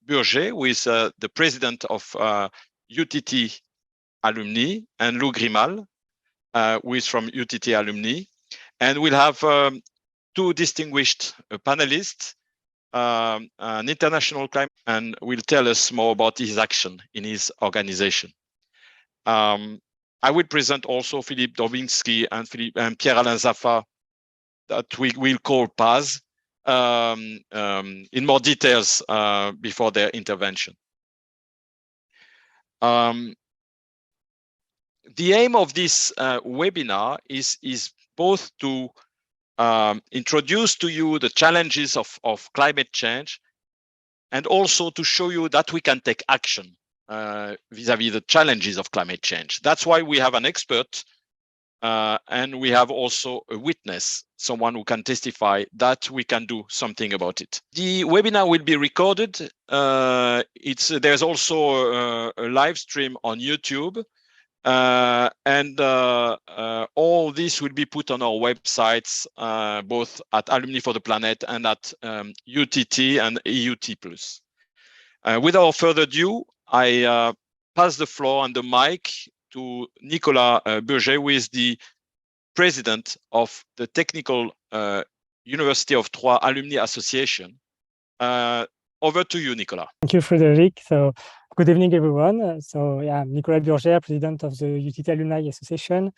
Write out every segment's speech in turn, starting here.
Burger, who is the president of UTT Alumni, and Lou Grimal, who is from UTT Alumni. And we'll have two distinguished panelists, an international climate, and will tell us more about his action in his organization. I will present also Philippe Drobinski and Pierre-Alain Zapha, that we will call PAZ, in more details before their intervention. The aim of this webinar is both to introduce to you the challenges of climate change, and also to show you that we can take action vis-à-vis the challenges of climate change. That's why we have an expert, and we have also a witness, someone who can testify that we can do something about it. The webinar will be recorded. There's also a live stream on YouTube. And all this will be put on our websites, both at Alumni for the Planet and at UTT and EUT+. Without further ado, I pass the floor and the mic to Nicolas Burger, who is the president of the Technical University of Troyes Alumni Association. Over to you, Nicolas. Thank you, Frédéric. So, good evening, everyone. So, yeah, I'm Nicolas Burger, president of the UTT Alumni Association.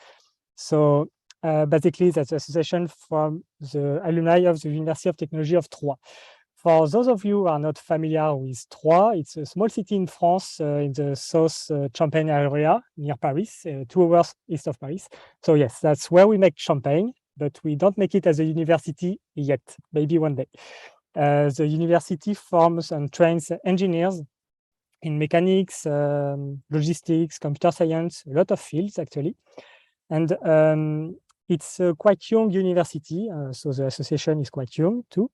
So, basically, that's an association from the alumni of the University of Technology of Troyes. For those of you who are not familiar with Troyes, it's a small city in France, in the South Champagne area, near Paris, 2 hours east of Paris. So, yes, that's where we make champagne, but we don't make it as a university yet, maybe one day. The university forms and trains engineers in mechanics, logistics, computer science, a lot of fields actually. And it's a quite young university, so the association is quite young too.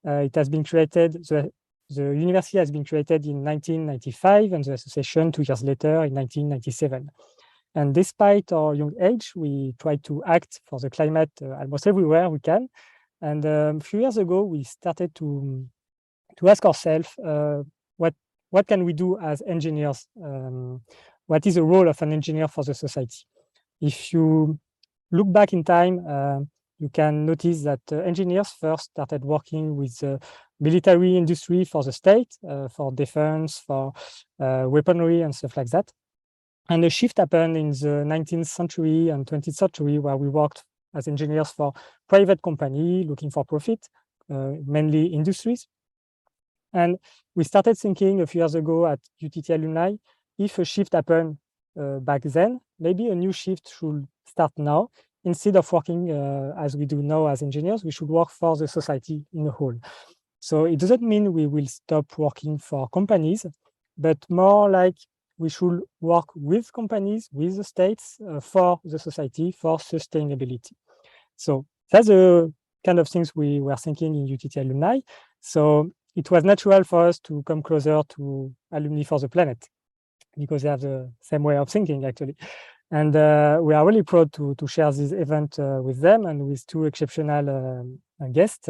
It has been created, the university has been created in 1995 and the association 2 years later in 1997. And despite our young age, we try to act for the climate almost everywhere we can. And a few years ago, we started to ask ourselves, what can we do as engineers? What is the role of an engineer for the society? If you look back in time, you can notice that engineers first started working with the military industry for the state, for defense, for weaponry and stuff like that. And a shift happened in the 19th century and 20th century where we worked as engineers for private company looking for profit, mainly industries. And we started thinking a few years ago at UTT Alumni, if a shift happened back then, maybe a new shift should start now. Instead of working as we do now as engineers, we should work for the society in a whole. So it doesn't mean we will stop working for companies, but more like we should work with companies, with the states, for the society, for sustainability. So that's the kind of things we were thinking in UTT Alumni. So it was natural for us to come closer to Alumni for the Planet, because they have the same way of thinking, actually. And we are really proud to share this event with them and with 2 exceptional guests,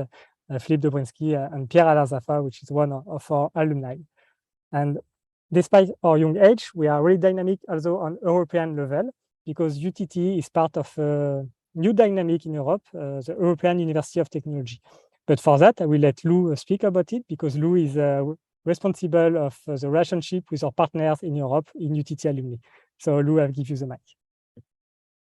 Philippe Drobinski and Pierre-Alain Zapha, which is one of our alumni. And despite our young age, we are really dynamic also on European level, because UTT is part of a new dynamic in Europe, the European University of Technology. But for that, I will let Lou speak about it, because Lou is responsible of the relationship with our partners in Europe in UTT Alumni. So Lou, I'll give you the mic.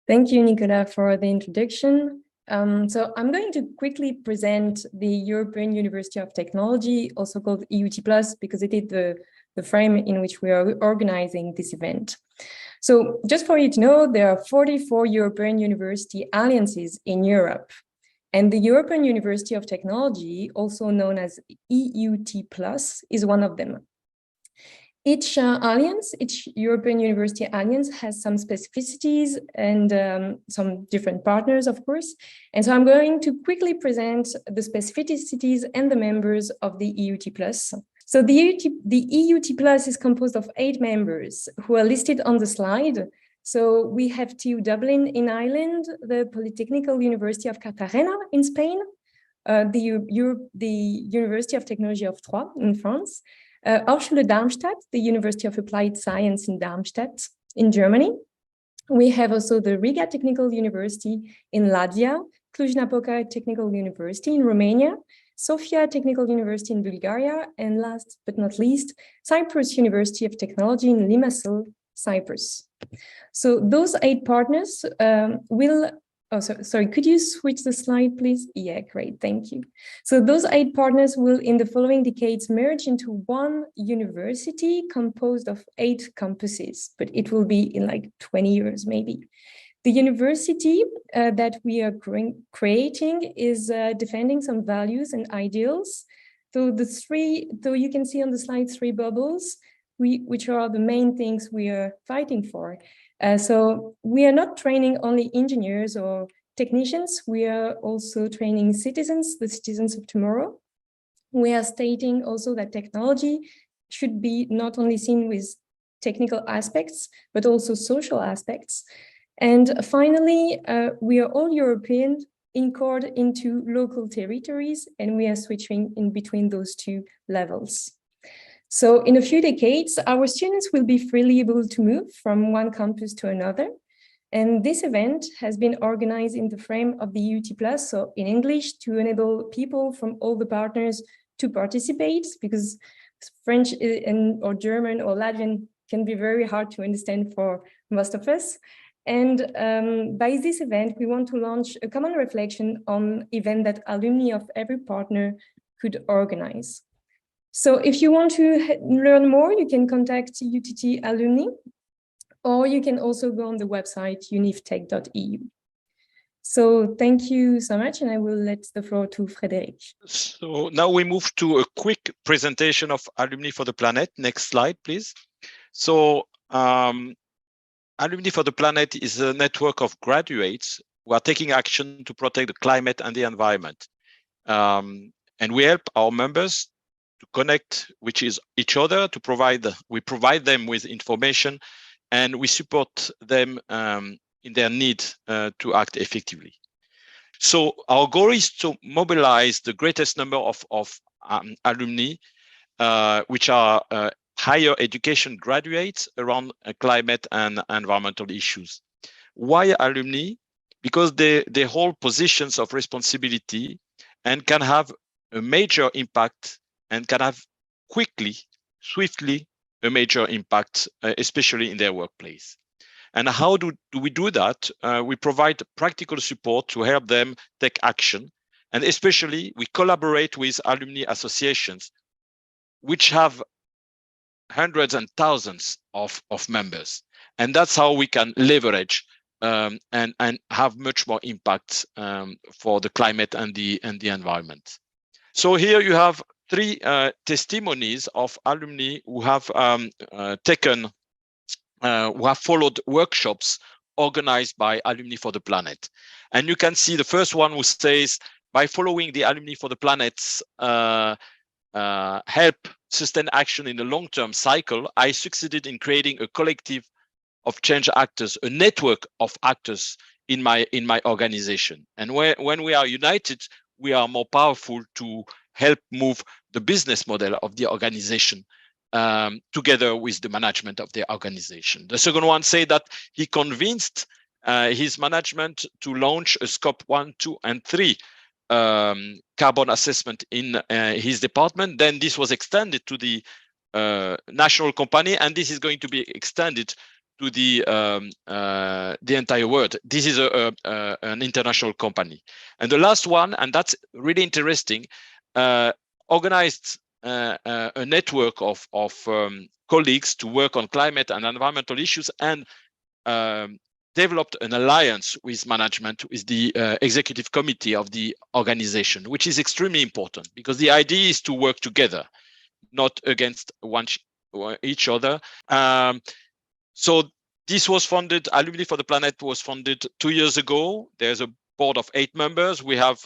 Thank you, Nicolas, for the introduction. So I'm going to quickly present the European University of Technology, also called EUT+, because it is the frame in which we are organizing this event. So just for you to know, there are 44 European university alliances in Europe. And the European University of Technology, also known as EUT+, is one of them. Each alliance, each European University alliance has some specificities and some different partners, of course. And so I'm going to quickly present the specificities and the members of the EUT+. So the EUT+ is composed of 8 members who are listed on the slide. So we have TU Dublin in Ireland, the Polytechnical University of Cartagena in Spain, the University of Technology of Troyes in France, Hochschule Darmstadt, the University of Applied Science in Darmstadt in Germany. We have also the Riga Technical University in Latvia, Cluj-Napoca Technical University in Romania, Sofia Technical University in Bulgaria, and last but not least, Cyprus University of Technology in Limassol, Cyprus. So those 8 partners sorry, could you switch the slide, please? Yeah, great, thank you. So those 8 partners will, in the following decades, merge into one university composed of 8 campuses, but it will be in like 20 years, maybe. The university that we are creating is defending some values and ideals. So you can see on the slide 3 bubbles, which are the main things we are fighting for. So we are not training only engineers or technicians, we are also training citizens, the citizens of tomorrow. We are stating also that technology should be not only seen with technical aspects, but also social aspects. And finally, we are all European, encored into local territories, and we are switching in between those 2 levels. So in a few decades, our students will be freely able to move from one campus to another. And this event has been organized in the frame of the EUT+, so in English, to enable people from all the partners to participate, because French or German or Latvian can be very hard to understand for most of us. And by this event, we want to launch a common reflection on event that alumni of every partner could organize. So if you want to learn more, you can contact UTT Alumni, or you can also go on the website uniftech.eu. So thank you so much, and I will let the floor to Frédéric. So now we move to a quick presentation of Alumni for the Planet. Next slide, please. So Alumni for the Planet is a network of graduates who are taking action to protect the climate and the environment. And we help our members to connect with each other, we provide them with information, and we support them in their need to act effectively. So our goal is to mobilize the greatest number of alumni, which are higher education graduates around climate and environmental issues. Why alumni? Because they hold positions of responsibility and can have a major impact and can have swiftly, a major impact, especially in their workplace. And how do we do that? We provide practical support to help them take action. And especially, we collaborate with alumni associations, which have hundreds and thousands of members. And that's how we can leverage and have much more impact for the climate and the environment. So here you have 3 testimonies of alumni who have who have followed workshops organized by Alumni for the Planet. And you can see the first one who says, by following the Alumni for the Planet's help sustain action in the long-term cycle, I succeeded in creating a collective of change actors, a network of actors in my organization. And when we are united, we are more powerful to help move the business model of the organization together with the management of the organization. The second one said that he convinced his management to launch a scope 1, 2, and 3 carbon assessment in his department. Then this was extended to the national company, and this is going to be extended to the entire world. This is an international company. And the last one, and that's really interesting, organized a network of colleagues to work on climate and environmental issues, and developed an alliance with management, with the executive committee of the organization, which is extremely important because the idea is to work together, not against each other. So this was funded, Alumni for the Planet was funded 2 years ago. There's a board of 8 members. We have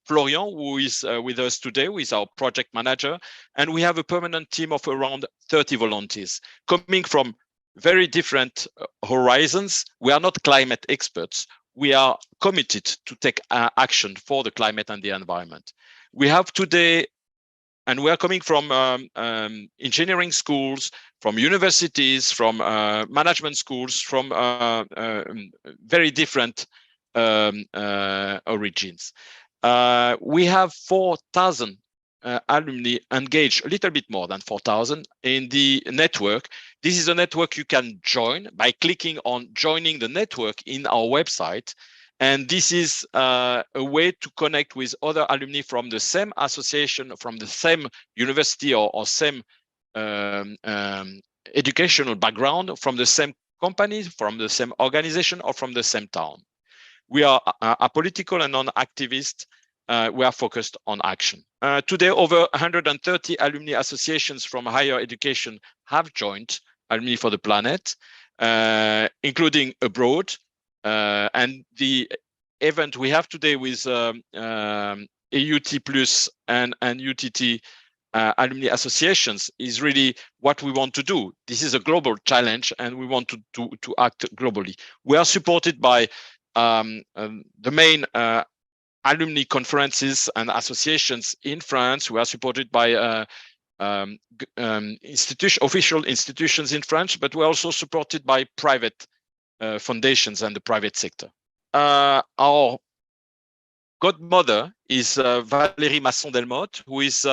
Florian, who is with us today, who is our project manager. And we have a permanent team of around 30 volunteers coming from very different horizons. We are not climate experts. We are committed to take action for the climate and the environment. We have today and we are coming from engineering schools, from universities, from management schools, from very different origins. We have 4,000 alumni engaged, a little bit more than 4,000 in the network. This is a network you can join by clicking on joining the network in our website. And this is a way to connect with other alumni from the same association, from the same university or same educational background, from the same company, from the same organization, or from the same town. We are apolitical and non-activist. We are focused on action. Today, over 130 alumni associations from higher education have joined Alumni for the Planet, including abroad. And the event we have today with EUT Plus and UTT alumni associations is really what we want to do. This is a global challenge, and we want to act globally. We are supported by the main alumni conferences and associations in France. We are supported by official institutions in France, but we're also supported by private foundations and the private sector. Our godmother is Valérie Masson-Delmotte, who is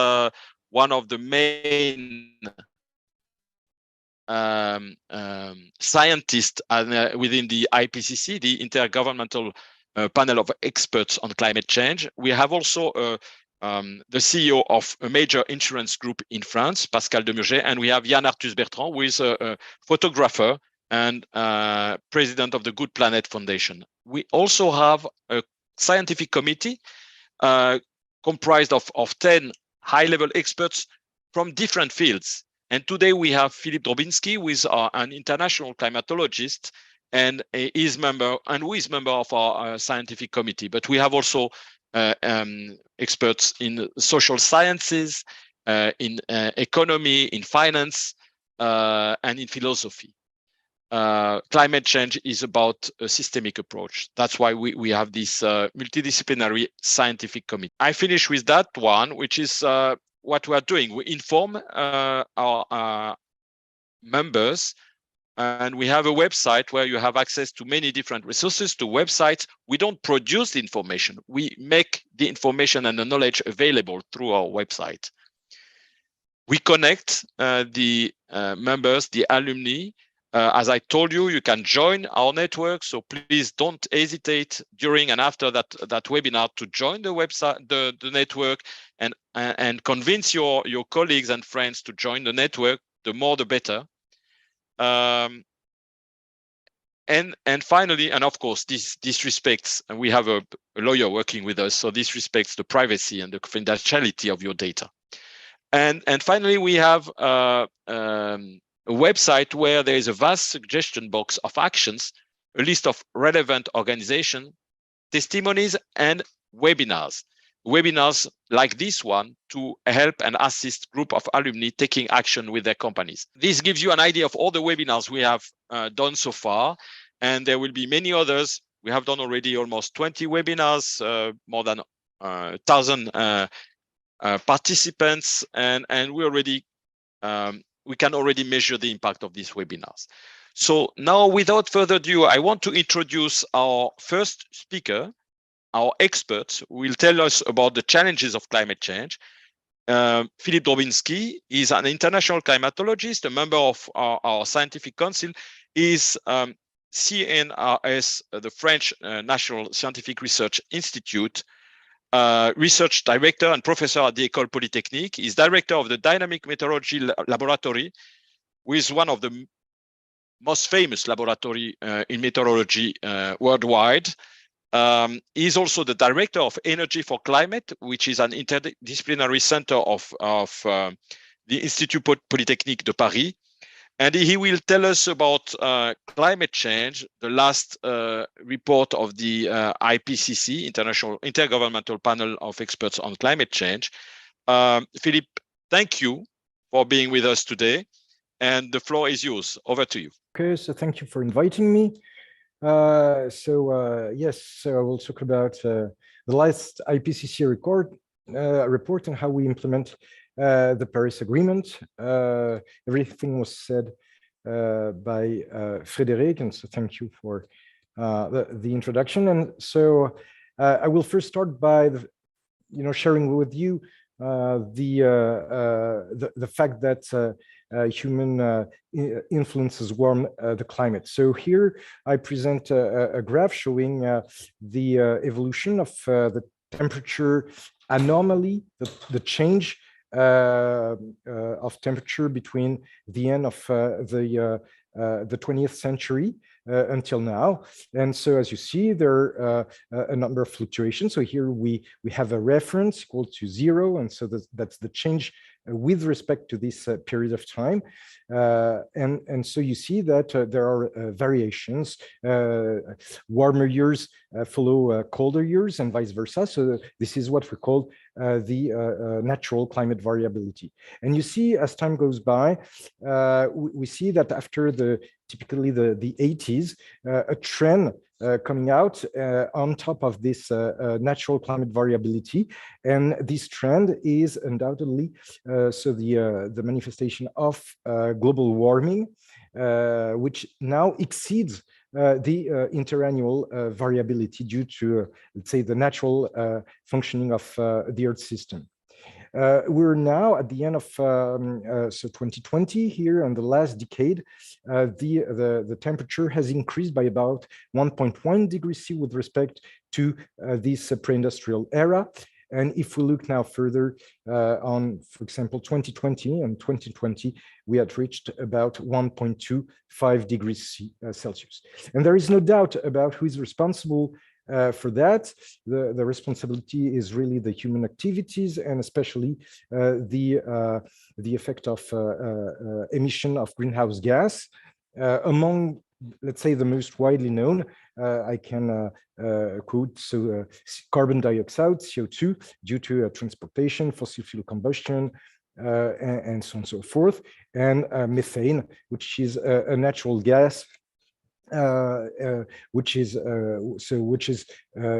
one of the main scientists within the IPCC, the Intergovernmental Panel of Experts on Climate Change. We have also the CEO of a major insurance group in France, Pascal Demurger, and we have Yann Arthus-Bertrand, who is a photographer and president of the Good Planet Foundation. We also have a scientific committee comprised of 10 high-level experts from different fields. And today we have Philippe Drobinski, who is an international climatologist, and is member of our scientific committee. But we have also experts in social sciences, in economy, in finance, and in philosophy. Climate change is about a systemic approach. That's why we have this multidisciplinary scientific committee. I finish with that one, which is what we are doing. We inform our members, and we have a website where you have access to many different resources, to websites. We don't produce the information. We make the information and the knowledge available through our website. We connect the members, the alumni. As I told you, you can join our network. So please don't hesitate during and after that webinar to join the website, the network, and convince your colleagues and friends to join the network. The more, the better. And finally, and of course, this respects, and we have a lawyer working with us, so this respects the privacy and the confidentiality of your data. And finally, we have a website where there is a vast suggestion box of actions, a list of relevant organizations, testimonies, and webinars. Webinars like this one to help and assist group of alumni taking action with their companies. This gives you an idea of all the webinars we have done so far, and there will be many others. We have done already almost 20 webinars, more than 1,000 participants, and we already we can already measure the impact of these webinars. So now, without further ado, I want to introduce our first speaker. Our experts will tell us about the challenges of climate change. Philippe Drobinski is an international climatologist, a member of our scientific council. Is CNRS, the French National Scientific Research Institute, research director and professor at the École Polytechnique. He's director of the Dynamic Meteorology Laboratory, who is one of the most famous laboratory in meteorology worldwide. He's also the director of Energy for Climate, which is an interdisciplinary center of the Institut Polytechnique de Paris. And he will tell us about climate change, the last report of the IPCC, Intergovernmental Panel of Experts on Climate Change. Philippe, thank you for being with us today. And the floor is yours. Over to you. Okay, so thank you for inviting me. Yes, so I will talk about the last IPCC report and how we implement the Paris Agreement. Everything was said by Frédéric, and so thank you for the introduction. And so I will first start by sharing with you the fact that human influences warm the climate. So here I present a graph showing the evolution of the temperature anomaly, the change of temperature between the end of the 20th century until now. And so as you see, there are a number of fluctuations. So here we have a reference equal to 0. And so that's the change with respect to this period of time. And so you see that there are variations. Warmer years follow colder years and vice versa. So this is what we call the natural climate variability. And you see, as time goes by, we see that after typically the 80s, a trend coming out on top of this natural climate variability. And this trend is undoubtedly the manifestation of global warming, which now exceeds the interannual variability due to, let's say, the natural functioning of the Earth system. We're now at the end of 2020 here, in the last decade, the temperature has increased by about 1.1 degrees C with respect to this pre-industrial era. And if we look now further on, for example, 2020 and 2020, we had reached about 1.25 degrees Celsius. And there is no doubt about who is responsible for that. The responsibility is really the human activities, and especially the effect of emission of greenhouse gas. Among, let's say, the most widely known, I can quote carbon dioxide, CO2, due to transportation, fossil fuel combustion, and so on and so forth, and methane, which is a natural gas which is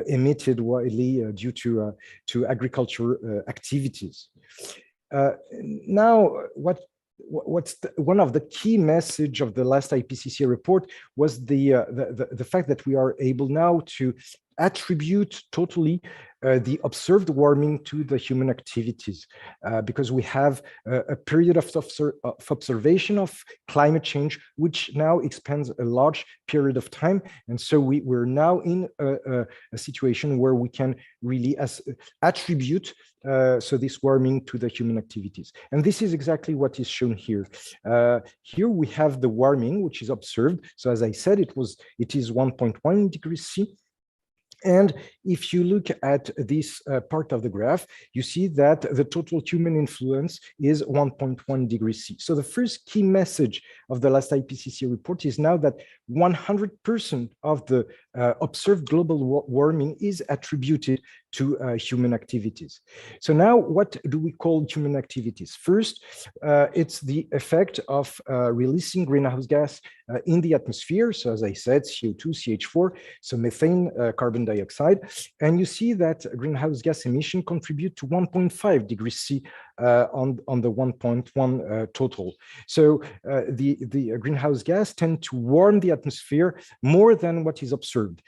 emitted widely due to agriculture activities. Now, one of the key message of the last IPCC report was the fact that we are able now to attribute totally the observed warming to the human activities, because we have a period of observation of climate change, which now expands a large period of time. And so we're now in a situation where we can really attribute this warming to the human activities. And this is exactly what is shown here. Here we have the warming, which is observed. So as I said, it is 1.1 degrees C. And if you look at this part of the graph, you see that the total human influence is 1.1 degrees C. So the first key message of the last IPCC report is now that 100% of the observed global warming is attributed to human activities. So now, what do we call human activities? First, it's the effect of releasing greenhouse gas in the atmosphere. So as I said, CO2, CH4, so methane, carbon dioxide. And you see that greenhouse gas emission contribute to 1.5 degrees C on the 1.1 total. So the greenhouse gas tend to warm the atmosphere more than what is observed.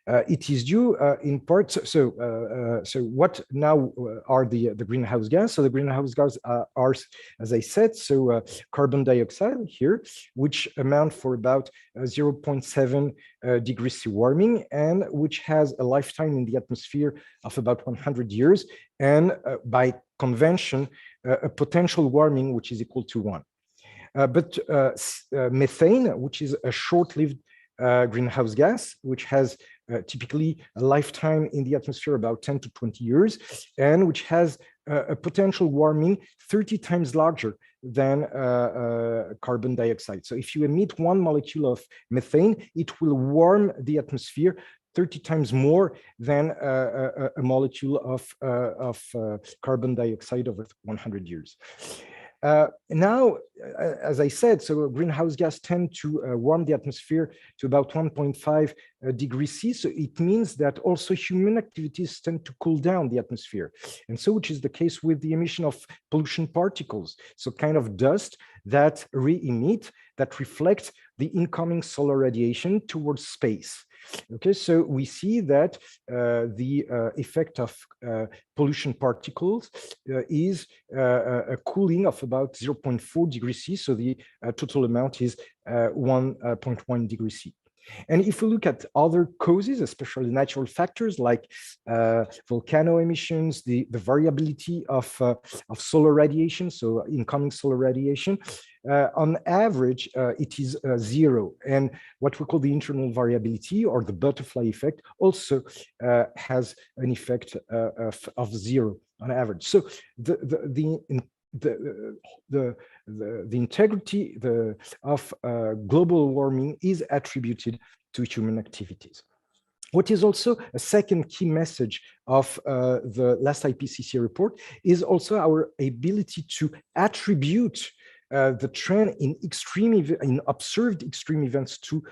It is due in part. So what now are the greenhouse gas? So the greenhouse gas are, as I said, carbon dioxide here, which amount for about 0.7 degrees C warming, and which has a lifetime in the atmosphere of about 100 years, and by convention, a potential warming which is equal to 1. But methane, which is a short-lived greenhouse gas, which has typically a lifetime in the atmosphere about 10 to 20 years, and which has a potential warming 30 times larger than carbon dioxide. So if you emit one molecule of methane, it will warm the atmosphere 30 times more than a molecule of carbon dioxide over 100 years. Now, as I said, so greenhouse gas tend to warm the atmosphere to about 1.5 degrees C. So it means that also human activities tend to cool down the atmosphere. And so, which is the case with the emission of pollution particles. So kind of dust that re-emit, that reflect the incoming solar radiation towards space. Okay, so we see that the effect of pollution particles is a cooling of about 0.4 degrees C. So the total amount is 1.1 degrees C. And if we look at other causes, especially natural factors like volcano emissions, the variability of solar radiation, so incoming solar radiation, on average, it is 0. And what we call the internal variability or the butterfly effect also has an effect of 0 on average. So the integrity of global warming is attributed to human activities. What is also a second key message of the last IPCC report is also our ability to attribute the trend in observed extreme events to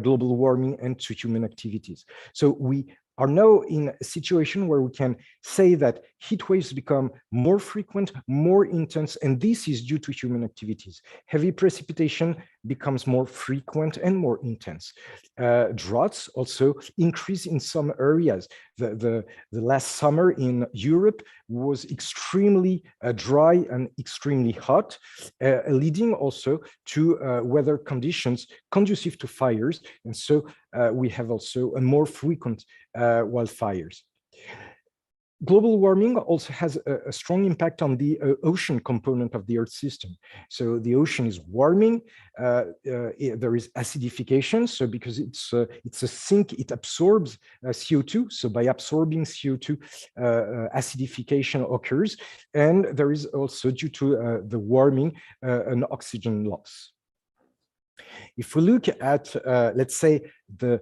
global warming and to human activities. So we are now in a situation where we can say that heat waves become more frequent, more intense, and this is due to human activities. Heavy precipitation becomes more frequent and more intense. Droughts also increase in some areas. The last summer in Europe was extremely dry and extremely hot, leading also to weather conditions conducive to fires. And so we have also a more frequent wildfires. Global warming also has a strong impact on the ocean component of the Earth system. So the ocean is warming, there is acidification. So because it's a sink, it absorbs CO2. So by absorbing CO2, acidification occurs. And there is also, due to the warming, an oxygen loss. If we look at, let's say, the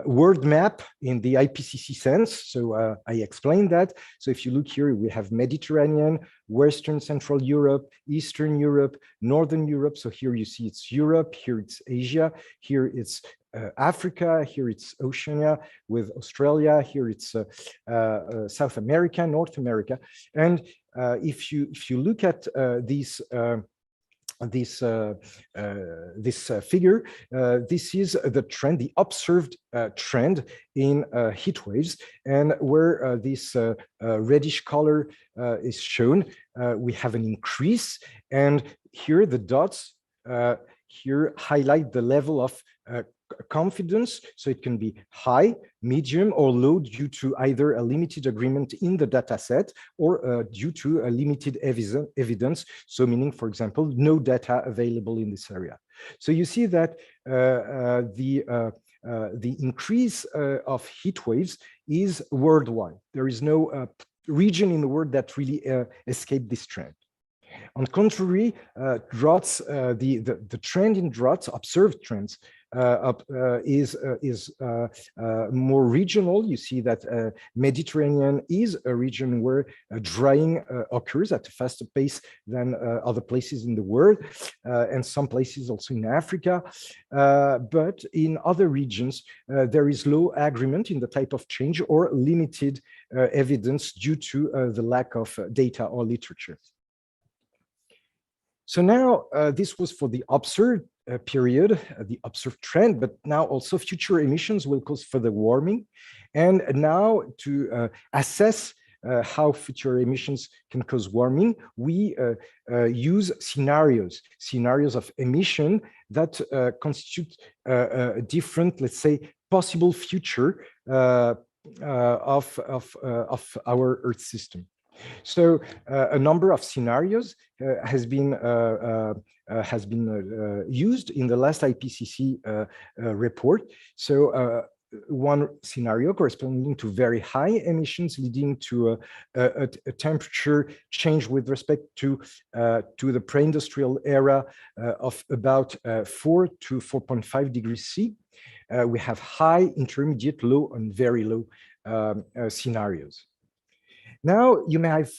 world map in the IPCC sense, so I explained that. So if you look here, we have Mediterranean, Western Central Europe, Eastern Europe, Northern Europe. So here you see it's Europe, here it's Asia, here it's Africa, here it's Oceania with Australia, here it's South America, North America. And if you look at these this figure, this is the trend, the observed trend in heat waves, and where this reddish color is shown, we have an increase, and here the dots here highlight the level of confidence, so it can be high, medium, or low due to either a limited agreement in the data set or due to a limited evidence, so meaning, for example, no data available in this area. So you see that the increase of heat waves is worldwide. There is no region in the world that really escaped this trend. On the contrary, droughts, the trend in droughts, observed trends, is more regional. You see that Mediterranean is a region where drying occurs at a faster pace than other places in the world, and some places also in Africa. But in other regions, there is low agreement in the type of change or limited evidence due to the lack of data or literature. So now this was for the observed period, the observed trend, but now also future emissions will cause further warming. And now to assess how future emissions can cause warming, we use scenarios of emission that constitute a different, let's say, possible future of our Earth system. So a number of scenarios has been used in the last IPCC report. So one scenario corresponding to very high emissions leading to a temperature change with respect to the pre-industrial era of about 4 to 4.5 degrees C. We have high, intermediate, low, and very low scenarios. Now, you may have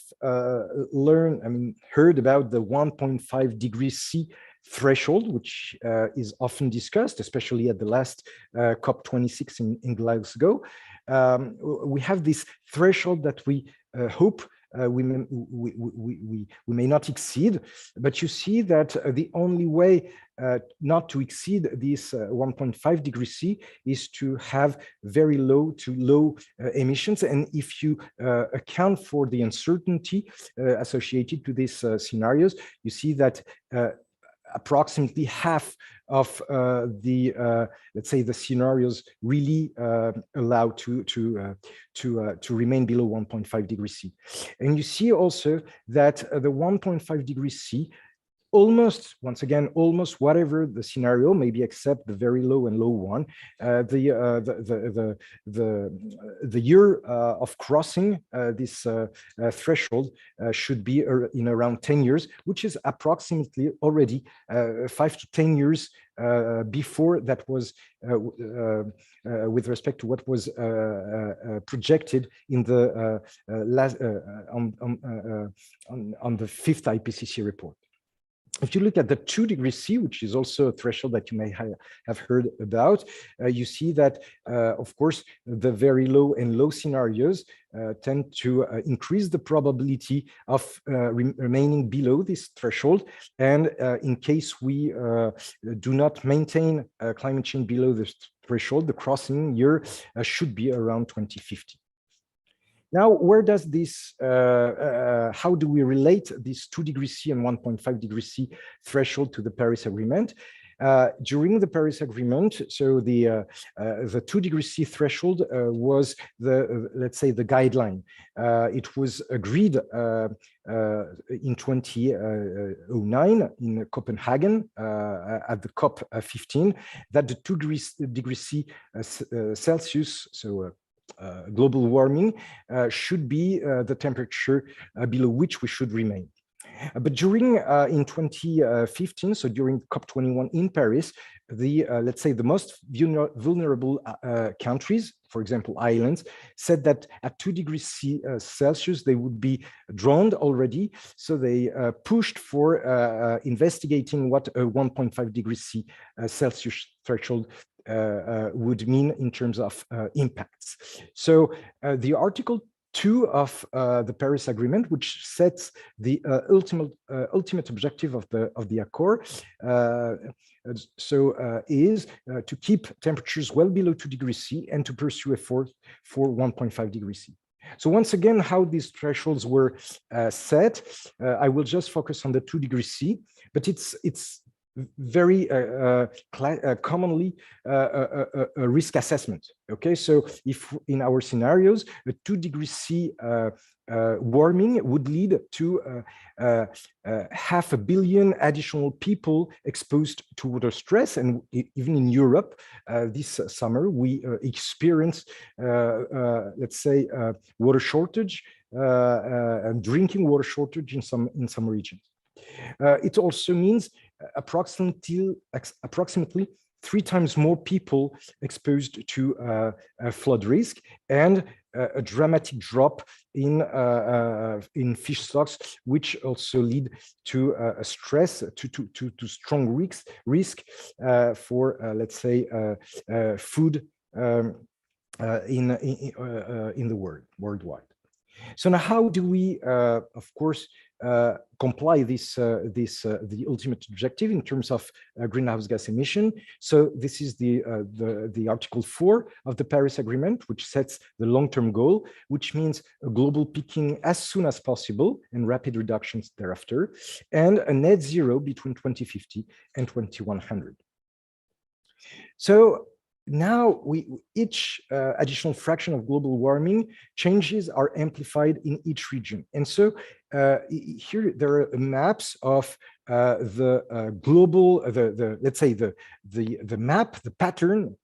heard about the 1.5 degrees C threshold, which is often discussed, especially at the last COP26 in Glasgow. We have this threshold that we hope we may not exceed, but you see that the only way not to exceed this 1.5 degrees C is to have very low to low emissions. And if you account for the uncertainty associated to these scenarios, you see that approximately half of let's say the scenarios really allow to remain below 1.5 degrees C. And you see also that the 1.5 degrees C almost, once again, almost whatever the scenario, maybe except the very low and low one, the year of crossing this threshold should be in around 10 years, which is approximately already 5 to 10 years before that was with respect to what was projected in the on the 5th IPCC report. If you look at the 2 degrees C, which is also a threshold that you may have heard about, you see that, of course, the very low and low scenarios tend to increase the probability of remaining below this threshold. And in case we do not maintain climate change below this threshold, the crossing year should be around 2050. Now, where does this, how do we relate this 2 degrees C and 1.5 degrees C threshold to the Paris Agreement? During the Paris Agreement, so the 2 degrees C threshold was the, let's say, the guideline. It was agreed in 2009 in Copenhagen at the COP15 that the 2 degrees C Celsius, so global warming should be the temperature below which we should remain. But during in 2015, so during COP21 in Paris, the let's say the most vulnerable countries, for example, islands, said that at 2 degrees Celsius, they would be drowned already. So they pushed for investigating what a 1.5 degrees Celsius threshold would mean in terms of impacts. So the Article 2 of the Paris Agreement, which sets the ultimate objective of the accord, is to keep temperatures well below 2 degrees C and to pursue efforts for 1.5 degrees C. So once again, how these thresholds were set, I will just focus on the 2 degrees C, but it's very commonly a risk assessment. Okay, so if in our scenarios, a 2 degrees C warming would lead to 500 million additional people exposed to water stress, and even in Europe this summer we experienced, let's say, water shortage, drinking water shortage in some regions. It also means approximately 3 times more people exposed to flood risk, and a dramatic drop in fish stocks, which also lead to a stress, to strong risk for let's say food in the worldwide. So now, how do we, of course, comply the ultimate objective in terms of greenhouse gas emission? So this is the Article 4 of the Paris Agreement, which sets the long-term goal, which means a global peaking as soon as possible and rapid reductions thereafter, and a net zero between 2050 and 2100. So now each additional fraction of global warming changes are amplified in each region. And so here there are maps of the global, let's say the map, the pattern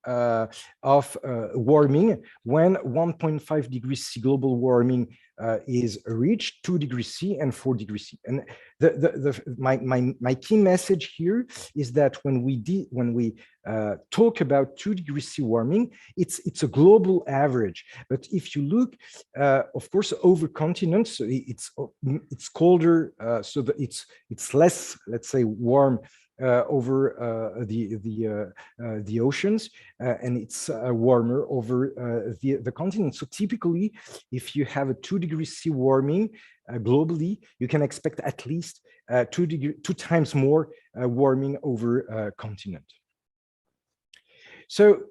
of warming when 1.5 degrees C global warming is reached 2 degrees C and 4 degrees C. And my key message here is that when we talk about 2 degrees C warming, it's a global average. But if you look, of course, over continents, so it's colder, so that it's less, let's say, warm over the oceans, and it's warmer over the continent. So typically, if you have a 2 degrees C warming globally, you can expect at least 2 times more warming over continent. So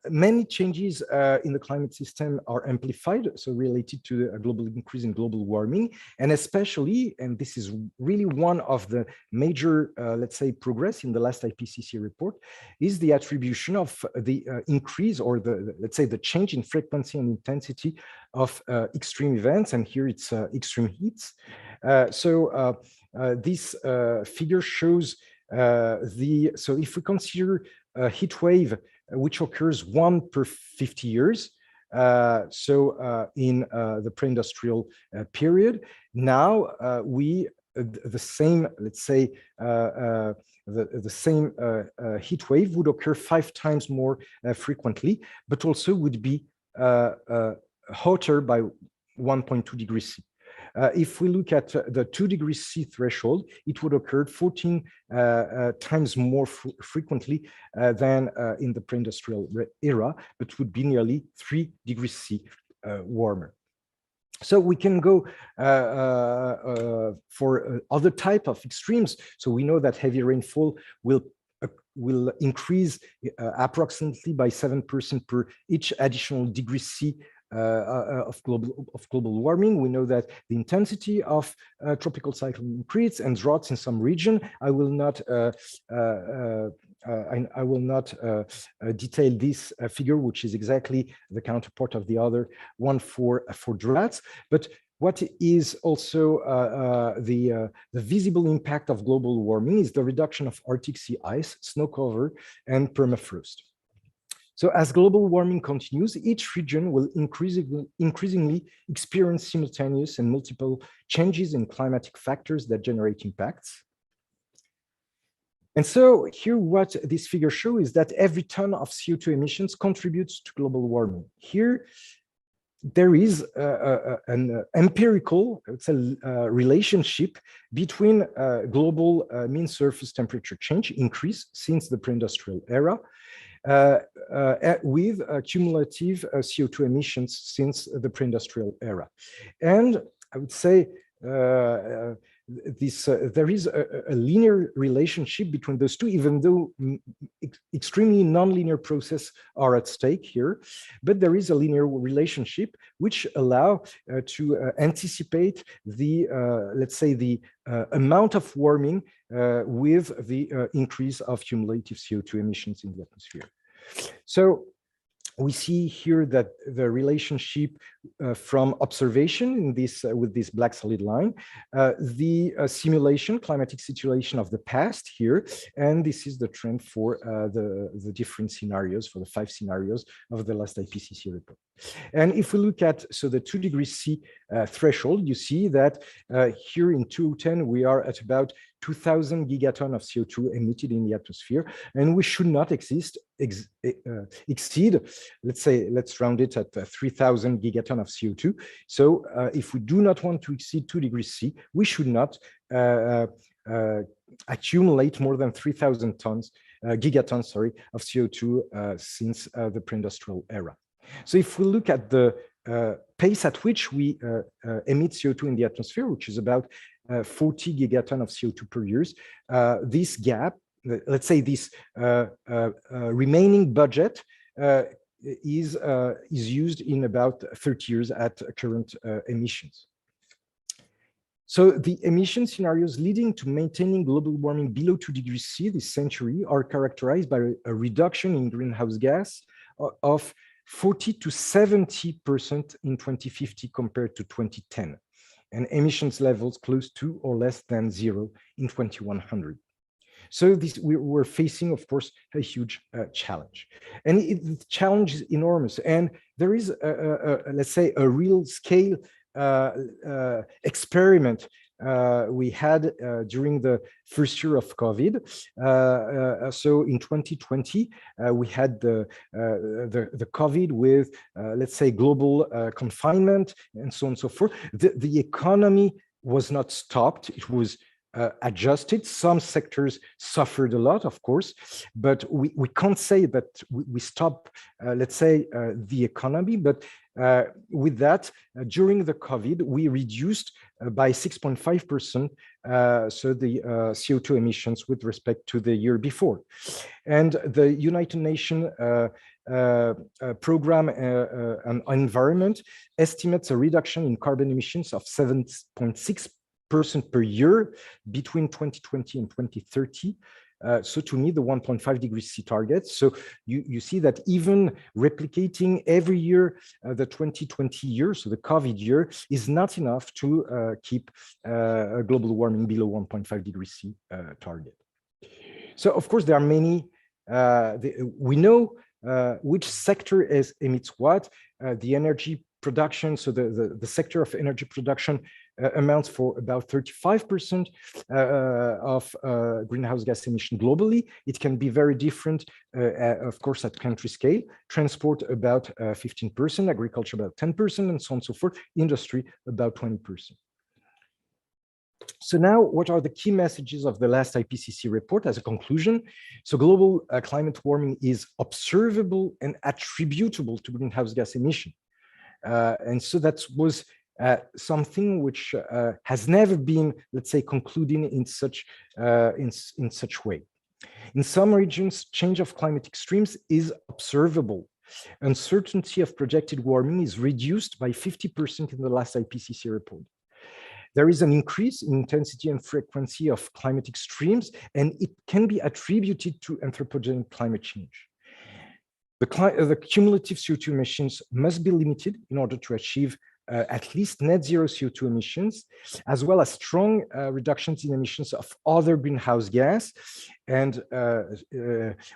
many changes in the climate system are amplified, so related to a global increase in global warming, and especially, and this is really one of the major, let's say, progress in the last IPCC report, is the attribution of the increase, or let's say, the change in frequency and intensity of extreme events, and here it's extreme heats. This figure shows so if we consider a heat wave which occurs 1 per 50 years, in the pre-industrial period, now the same, let's say, the same heat wave would occur 5 times more frequently, but also would be hotter by 1.2 degrees C. If we look at the 2 degrees C threshold, it would occur 14 times more frequently than in the pre-industrial era, but would be nearly 3 degrees C warmer. So we can go for other type of extremes. So we know that heavy rainfall will increase approximately by 7% per each additional degree C of global warming. We know that the intensity of tropical cyclone increase and droughts in some region. I will not detail this figure, which is exactly the counterpart of the other one for droughts. But what is also the visible impact of global warming is the reduction of Arctic sea ice, snow cover, and permafrost. So as global warming continues, each region will increasingly experience simultaneous and multiple changes in climatic factors that generate impacts. And so here what this figure shows is that every ton of CO2 emissions contributes to global warming. Here, there is an empirical, it's a relationship between global mean surface temperature change increase since the pre-industrial era with cumulative CO2 emissions since the pre-industrial era. And I would say there is a linear relationship between those two, even though extremely non-linear processes are at stake here. But there is a linear relationship which allow to anticipate the, let's say, the amount of warming with the increase of cumulative CO2 emissions in the atmosphere. So we see here that the relationship from observation in this with this black solid line, the simulation, climatic situation of the past here, and this is the trend for the different scenarios, for the 5 scenarios of the last IPCC report. And if we look at the 2 degrees C threshold, you see that here in 2010 we are at about 2,000 gigaton of CO2 emitted in the atmosphere, and we should not exceed, let's say, let's round it at 3,000 gigaton of CO2. So if we do not want to exceed 2 degrees C, we should not accumulate more than 3,000 gigatons, sorry, of CO2 since the pre-industrial era. So if we look at the pace at which we emit CO2 in the atmosphere, which is about 40 gigaton of CO2 per year, this gap, let's say this remaining budget is used in about 30 years at current emissions. So the emission scenarios leading to maintaining global warming below 2 degrees C this century are characterized by a reduction in greenhouse gas of 40 to 70% in 2050 compared to 2010, and emissions levels close to or less than 0 in 2100. So we're facing, of course, a huge challenge. And the challenge is enormous. And there is, let's say, a real scale experiment we had during the first year of COVID. So in 2020, we had the COVID with, let's say, global confinement and so on and so forth. The economy was not stopped. It was adjusted. Some sectors suffered a lot, of course, but we can't say that we stop, let's say, the economy. But with that, during the COVID, we reduced by 6.5%, so the CO2 emissions with respect to the year before. And the United Nations Program on Environment estimates a reduction in carbon emissions of 7.6% per year between 2020 and 2030. So to meet the 1.5 degrees C target. So you see that even replicating every year the 2020 year, so the COVID year, is not enough to keep global warming below 1.5 degrees C target. So of course there are many, we know which sector emits what. The energy production, so the sector of energy production amounts for about 35% of greenhouse gas emission globally. It can be very different, of course, at country scale. Transport about 15%, agriculture about 10%, and so on and so forth. Industry about 20%. So now, what are the key messages of the last IPCC report as a conclusion? So global climate warming is observable and attributable to greenhouse gas emission. And so that was something which has never been, let's say, concluding in such way. In some regions, change of climate extremes is observable. Uncertainty of projected warming is reduced by 50% in the last IPCC report. There is an increase in intensity and frequency of climate extremes, and it can be attributed to anthropogenic climate change. The cumulative CO2 emissions must be limited in order to achieve at least net zero CO2 emissions, as well as strong reductions in emissions of other greenhouse gas, and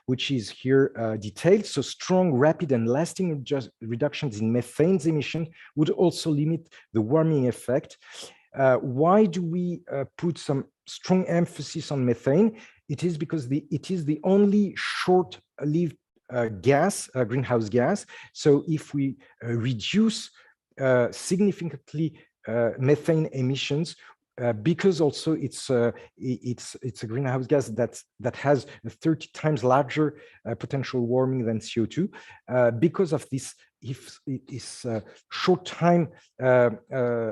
which is here detailed. So strong, rapid, and lasting reductions in methane's emission would also limit the warming effect. Why do we put some strong emphasis on methane? It is because it is the only short-lived greenhouse gas. So if we reduce significantly methane emissions, because also it's a greenhouse gas that has a 30 times larger potential warming than CO2. Because of this, if it is short time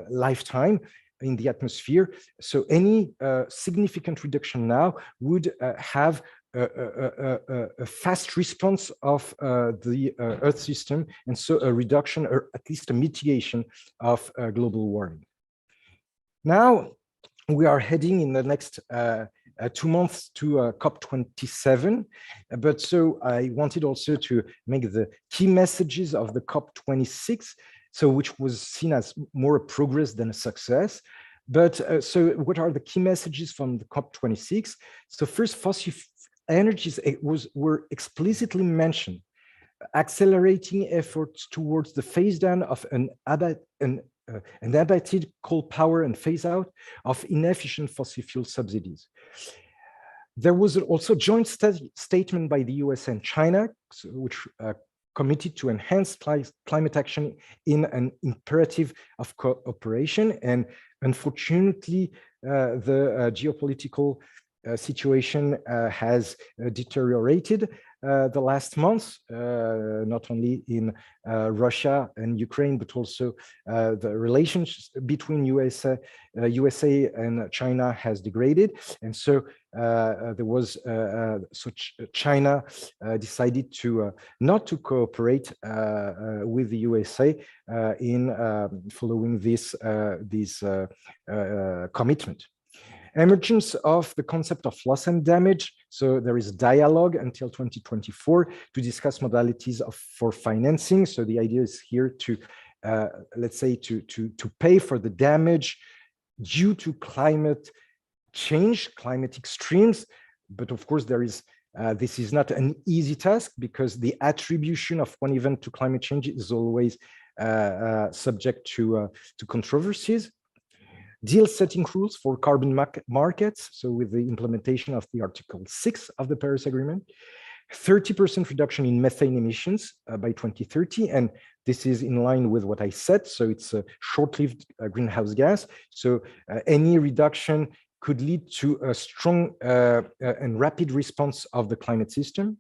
lifetime in the atmosphere, so any significant reduction now would have a fast response of the Earth system, and so a reduction, or at least a mitigation of global warming. Now, we are heading in the next 2 months to COP27, but so I wanted also to make the key messages of the COP26, so which was seen as more a progress than a success. But so what are the key messages from the COP26? So first, fossil energies were explicitly mentioned, accelerating efforts towards the phase down of an abated coal power and phase out of inefficient fossil fuel subsidies. There was also a joint statement by the US and China, which committed to enhance climate action in an imperative of cooperation. And unfortunately, the geopolitical situation has deteriorated the last months, not only in Russia and Ukraine, but also the relations between USA and China has degraded. And so there was, China decided to not to cooperate with the USA in following this commitment. Emergence of the concept of loss and damage. So there is dialogue until 2024 to discuss modalities for financing. So the idea is here to, let's say, to pay for the damage due to climate change, climate extremes, but of course there is this is not an easy task, because the attribution of one event to climate change is always subject to controversies. Deal setting rules for carbon markets, so with the implementation of the Article 6 of the Paris Agreement, 30% reduction in methane emissions by 2030, and this is in line with what I said, so it's a short-lived greenhouse gas, so any reduction could lead to a strong and rapid response of the climate system.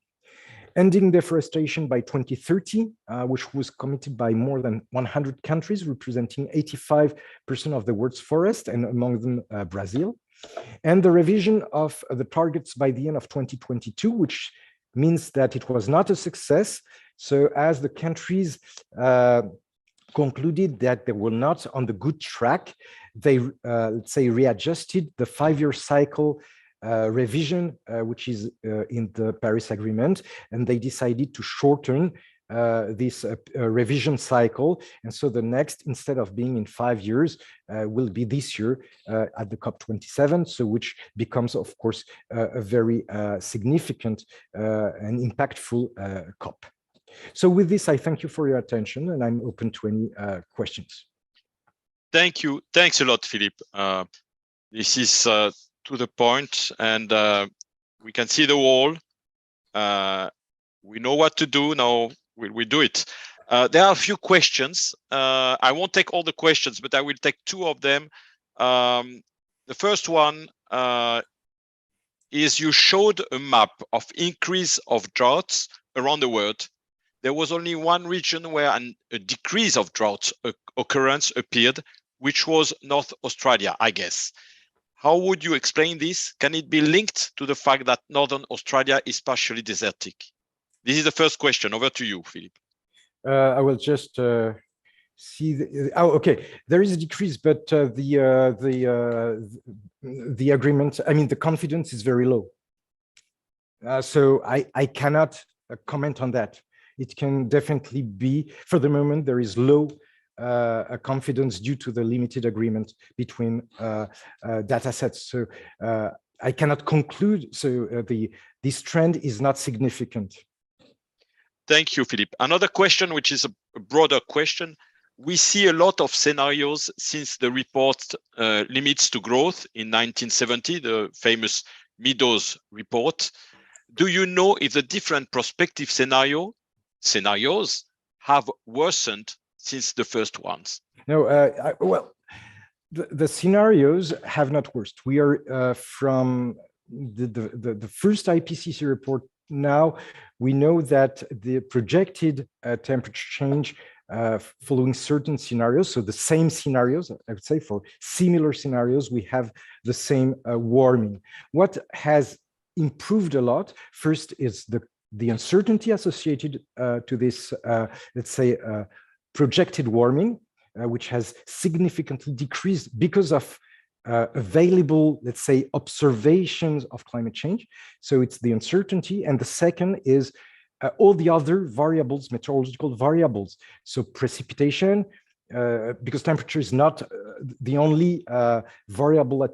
Ending deforestation by 2030, which was committed by more than 100 countries, representing 85% of the world's forest, and among them Brazil. And the revision of the targets by the end of 2022, which means that it was not a success. So as the countries concluded that they were not on the good track, they, let's say, readjusted the 5-year cycle revision, which is in the Paris Agreement, and they decided to shorten this revision cycle. And so the next, instead of being in 5 years, will be this year at the COP27, so which becomes, of course, a very significant and impactful COP. So with this, I thank you for your attention, and I'm open to any questions. Thank you. Thanks a lot, Philippe. This is to the point, and we can see the wall. We know what to do now. We do it. There are a few questions. I won't take all the questions, but I will take 2 of them. The first one is, you showed a map of increase of droughts around the world. There was only one region where a decrease of drought occurrence appeared, which was North Australia, I guess. How would you explain this? Can it be linked to the fact that Northern Australia is partially desertic? This is the first question. Over to you, Philippe. I will just see. Okay. There is a decrease, but the agreement, I mean, the confidence is very low. So I cannot comment on that. It can definitely be, for the moment, there is low confidence due to the limited agreement between data sets. So I cannot conclude. So this trend is not significant. Thank you, Philippe. Another question, which is a broader question. We see a lot of scenarios since the report Limits to Growth in 1970, the famous Meadows report. Do you know if the different prospective scenarios have worsened since the first ones? No, well, the scenarios have not worsened. We are from the first IPCC report. Now we know that the projected temperature change following certain scenarios, so the same scenarios, I would say for similar scenarios, we have the same warming. What has improved a lot, first, is the uncertainty associated to this, let's say, projected warming, which has significantly decreased because of available, let's say, observations of climate change. So it's the uncertainty. And the second is all the other variables, meteorological variables. So precipitation, because temperature is not the only variable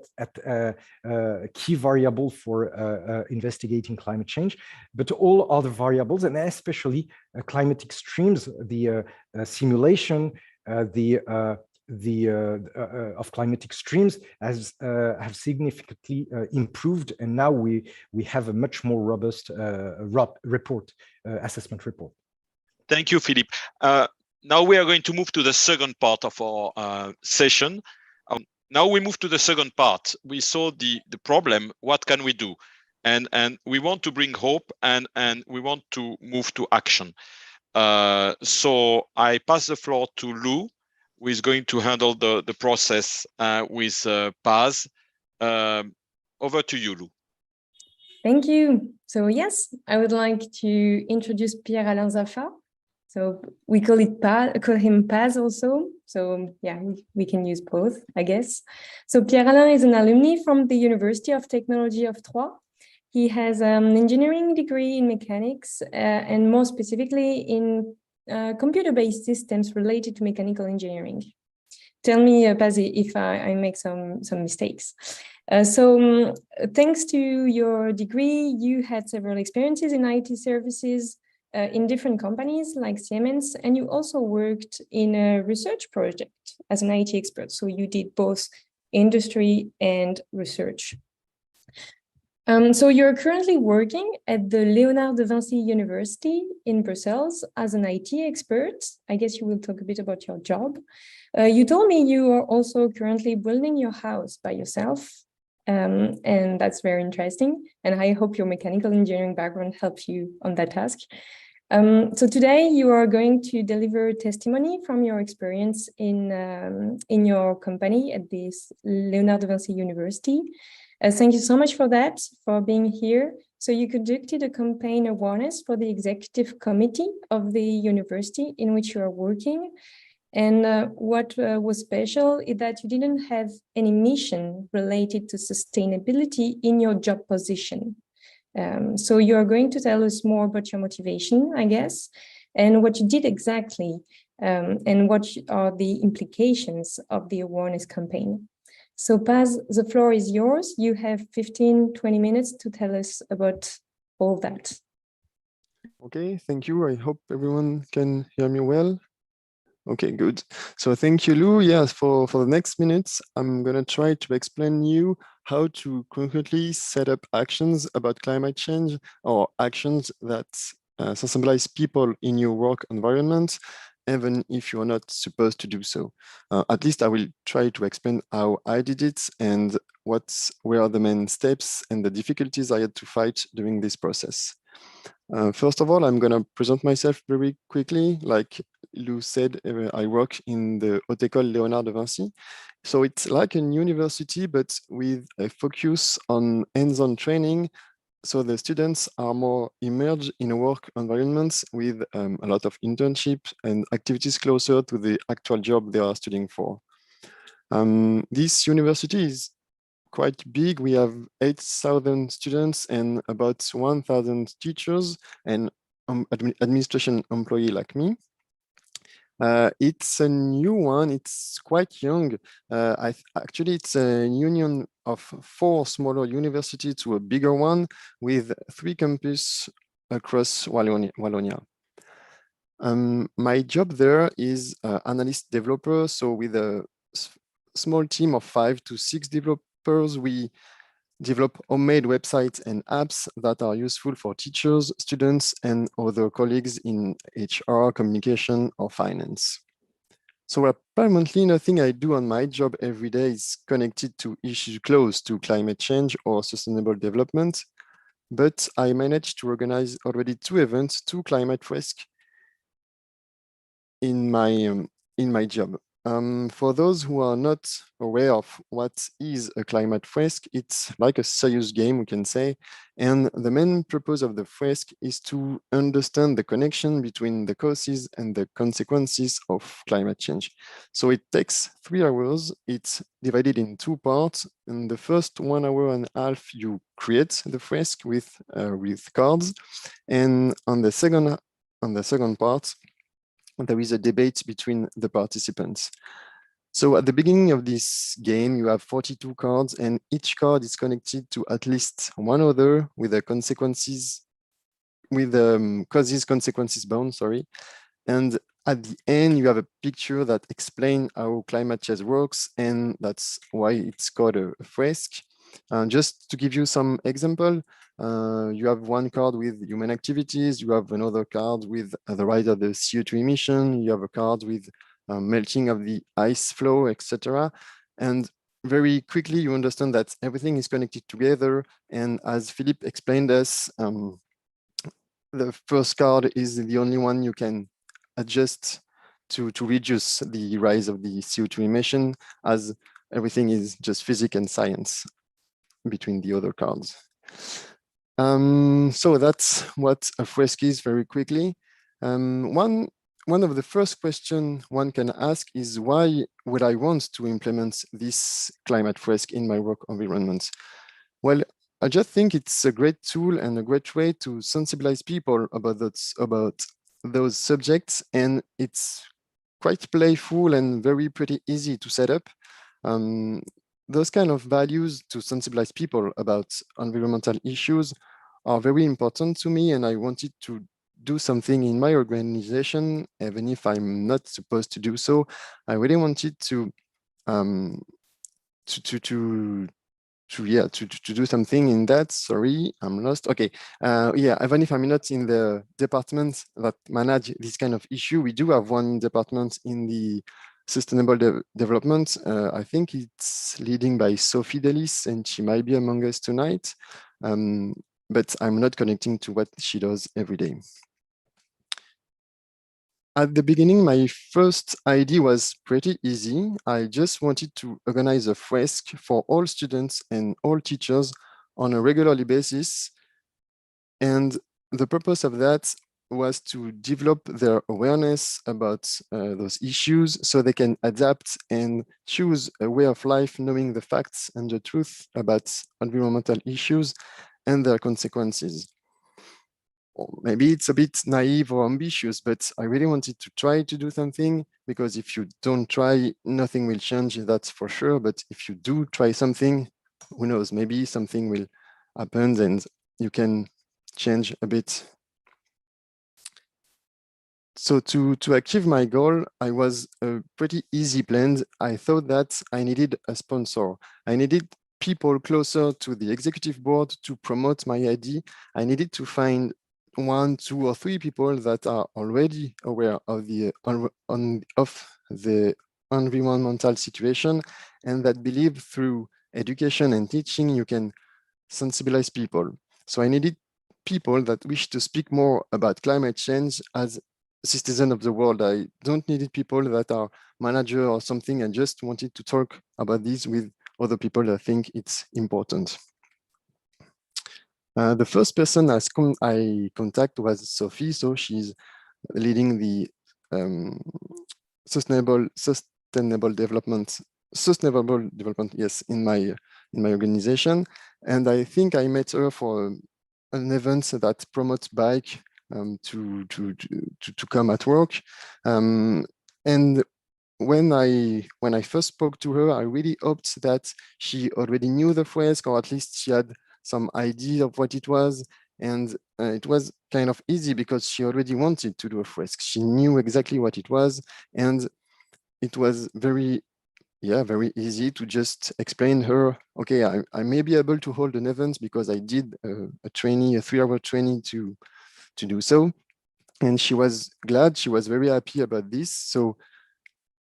key variable for investigating climate change, but all other variables, and especially climate extremes, the simulation, of climate extremes have significantly improved, and now we have a much more robust assessment report. Thank you, Philippe. Now we are going to move to the second part of our session. Now we move to the second part. We saw the problem. What can we do? And we want to bring hope, and we want to move to action. So I pass the floor to Lou, who is going to handle the process with Paz. Over to you, Lou. Thank you. So yes, I would like to introduce Pierre-Alain Zapha. So we call him Paz also. So yeah, we can use both, I guess. So Pierre-Alain is an alumni from the University of Technology of Troyes. He has an engineering degree in mechanics and more specifically in computer-based systems related to mechanical engineering. Tell me, Paz, if I make some mistakes. Thanks to your degree, you had several experiences in IT services in different companies like Siemens, and you also worked in a research project as an IT expert. So you did both industry and research. So you're currently working at the Léonard de Vinci University in Brussels as an IT expert. I guess you will talk a bit about your job. You told me you are also currently building your house by yourself, and that's very interesting. And I hope your mechanical engineering background helps you on that task. So today you are going to deliver testimony from your experience in your company at this Léonard de Vinci University. Thank you so much for that, for being here. So you conducted a campaign awareness for the executive committee of the university in which you are working. And what was special is that you didn't have any mission related to sustainability in your job position. So you are going to tell us more about your motivation, I guess, and what you did exactly, and what are the implications of the awareness campaign. So Paz, the floor is yours. You have 15-20 minutes to tell us about all that. Okay, thank you. I hope everyone can hear me well. Okay, good. So thank you, Lou. Yes, for the next minutes, I'm going to try to explain you how to concretely set up actions about climate change or actions that sensibilize people in your work environment, even if you're not supposed to do so. At least I will try to explain how I did it and what were the main steps and the difficulties I had to fight during this process. First of all, I'm going to present myself very quickly. Like Lou said, I work in the Haute École Léonard de Vinci. So it's like a university, but with a focus on hands-on training. So the students are more immersed in a work environment with a lot of internship and activities closer to the actual job they are studying for. This university is quite big. We have 8,000 students and about 1,000 teachers and administration employee like me. It's a new one. It's quite young. Actually, it's a union of 4 smaller universities to a bigger one with 3 campuses across Wallonia. My job there is analyst developer. So with a small team of 5 to 6 developers, we develop homemade websites and apps that are useful for teachers, students, and other colleagues in HR, communication, or finance. So apparently nothing I do on my job every day is connected to issues close to climate change or sustainable development, but I managed to organize already 2 events, 2 climate risk in my job. For those who are not aware of what is a climate risk, it's like a serious game, we can say. And the main purpose of the risk is to understand the connection between the causes and the consequences of climate change. So it takes 3 hours. It's divided in 2 parts. In the first 1 hour and a half, you create the risk with cards. And on the second part, there is a debate between the participants. So at the beginning of this game, you have 42 cards, and each card is connected to at least one other with a consequences, with causes consequences bound, sorry. And at the end, you have a picture that explains how climate change works, and that's why it's called a risk. Just to give you some example, you have one card with human activities, you have another card with the rise of the CO2 emission, you have a card with melting of the ice flow, etc. And very quickly, you understand that everything is connected together. And as Philippe explained us, the first card is the only one you can adjust to reduce the rise of the CO2 emission, as everything is just physics and science between the other cards. So that's what a risk is very quickly. One of the first questions one can ask is, why would I want to implement this climate risk in my work environment? Well, I just think it's a great tool and a great way to sensibilize people about those subjects, and it's quite playful and very pretty easy to set up. those kind of values to sensibilize people about environmental issues are very important to me, and I wanted to do something in my organization, even if I'm not supposed to do so. I really wanted to do something in that. Sorry, I'm lost. Okay, yeah, even if I'm not in the department that manage this kind of issue, we do have one department in the sustainable development. I think it's leading by Sophie Delis, and she might be among us tonight. But I'm not connecting to what she does every day. At the beginning, my first idea was pretty easy. I just wanted to organize a fresque for all students and all teachers on a regular basis. And the purpose of that was to develop their awareness about those issues so they can adapt and choose a way of life, knowing the facts and the truth about environmental issues and their consequences. Or maybe it's a bit naive or ambitious, but I really wanted to try to do something, because if you don't try, nothing will change, that's for sure. But if you do try something, who knows, maybe something will happen and you can change a bit. So to achieve my goal, I was a pretty easy plan. I thought that I needed a sponsor. I needed people closer to the executive board to promote my idea. I needed to find 1, 2, or 3 people that are already aware of the environmental situation, and that believe through education and teaching you can sensibilize people. So I needed people that wish to speak more about climate change as citizen of the world. I don't need people that are manager or something. I just wanted to talk about this with other people that think it's important. The first person I contact was Sophie. So she's leading the sustainable development, yes, in my organization. And I think I met her for an event that promotes bike to come at work. And when I first spoke to her, I really hoped that she already knew the fresque, or at least she had some idea of what it was. And it was kind of easy because she already wanted to do a fresque. She knew exactly what it was. And it was very easy to just explain her, okay, I may be able to hold an event because I did a 3-hour training to do so. And she was glad, she was very happy about this. So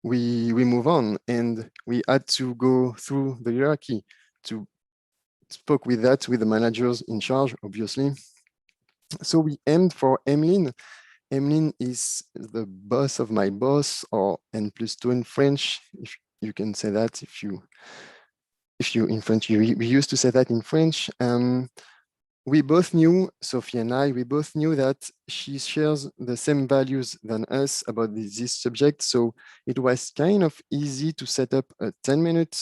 we move on, and we had to go through the hierarchy to spoke with the managers in charge, obviously. So we aimed for Emeline. Emeline is the boss of my boss, or N+2 in French, if you can say that. If you in French, we used to say that in French. We both knew, Sophie and I, we both knew that she shares the same values than us about this subject. So it was kind of easy to set up a 10-minute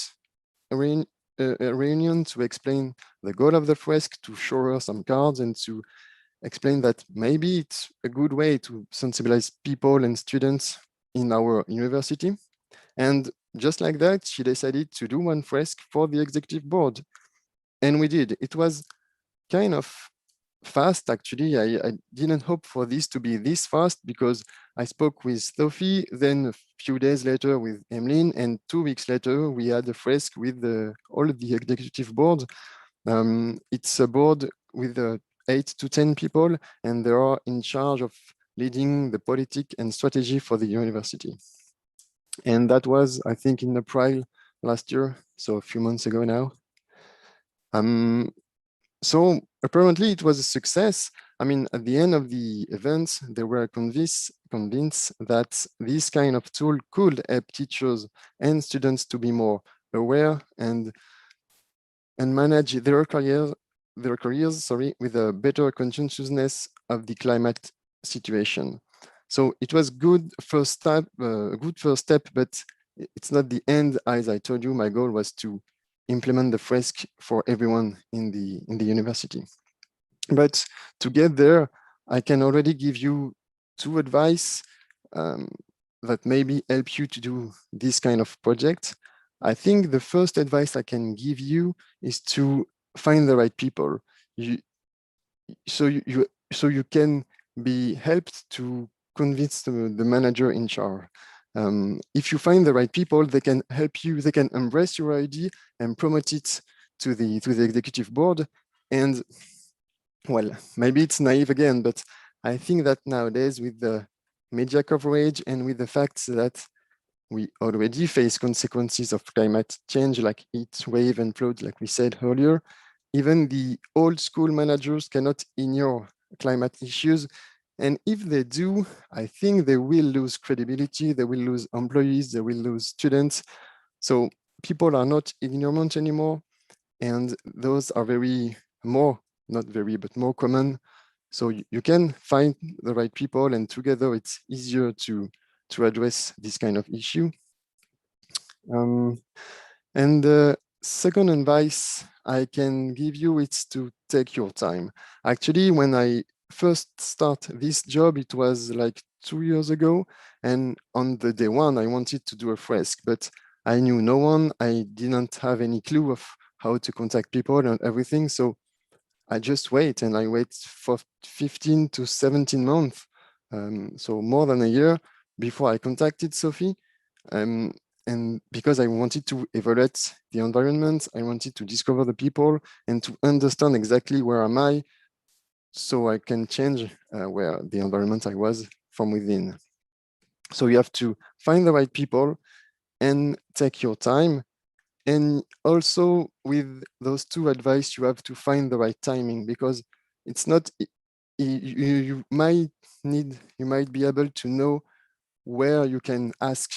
reunion to explain the goal of the fresque, to show her some cards, and to explain that maybe it's a good way to sensibilize people and students in our university. And just like that, she decided to do one fresque for the executive board. And we did. It was kind of fast, actually. I didn't hope for this to be this fast, because I spoke with Sophie, then a few days later with Emeline, and 2 weeks later, we had a fresque with all of the executive board. It's a board with 8 to 10 people, and they are in charge of leading the politics and strategy for the university. And that was, I think, in April last year, so a few months ago now. So apparently it was a success. I mean, at the end of the event, they were convinced that this kind of tool could help teachers and students to be more aware and manage their careers with a better consciousness of the climate situation. So it was good first step, but it's not the end. As I told you, my goal was to implement the fresque for everyone in the university. But to get there, I can already give you 2 advice that maybe help you to do this kind of project. I think the first advice I can give you is to find the right people. So you can be helped to convince the manager in charge. If you find the right people, they can help you, they can embrace your idea and promote it to the executive board. And well, maybe it's naive again, but I think that nowadays with the media coverage and with the fact that we already face consequences of climate change like heat wave and floods, like we said earlier, even the old school managers cannot ignore climate issues. And if they do, I think they will lose credibility, they will lose employees, they will lose students. So people are not ignorant anymore. And those are not very, but more common. So you can find the right people, and together it's easier to address this kind of issue. And the second advice I can give you is to take your time. Actually, when I first start this job, it was like 2 years ago. And on the day one, I wanted to do a fresque, but I knew no one. I didn't have any clue of how to contact people and everything. So I just wait, and I wait for 15 to 17 months. So more than a year before I contacted Sophie. And because I wanted to evaluate the environment, I wanted to discover the people and to understand exactly where am I, so I can change where the environment I was from within. So you have to find the right people and take your time. And also with those two advice, you have to find the right timing, because it's not, you might be able to know where you can ask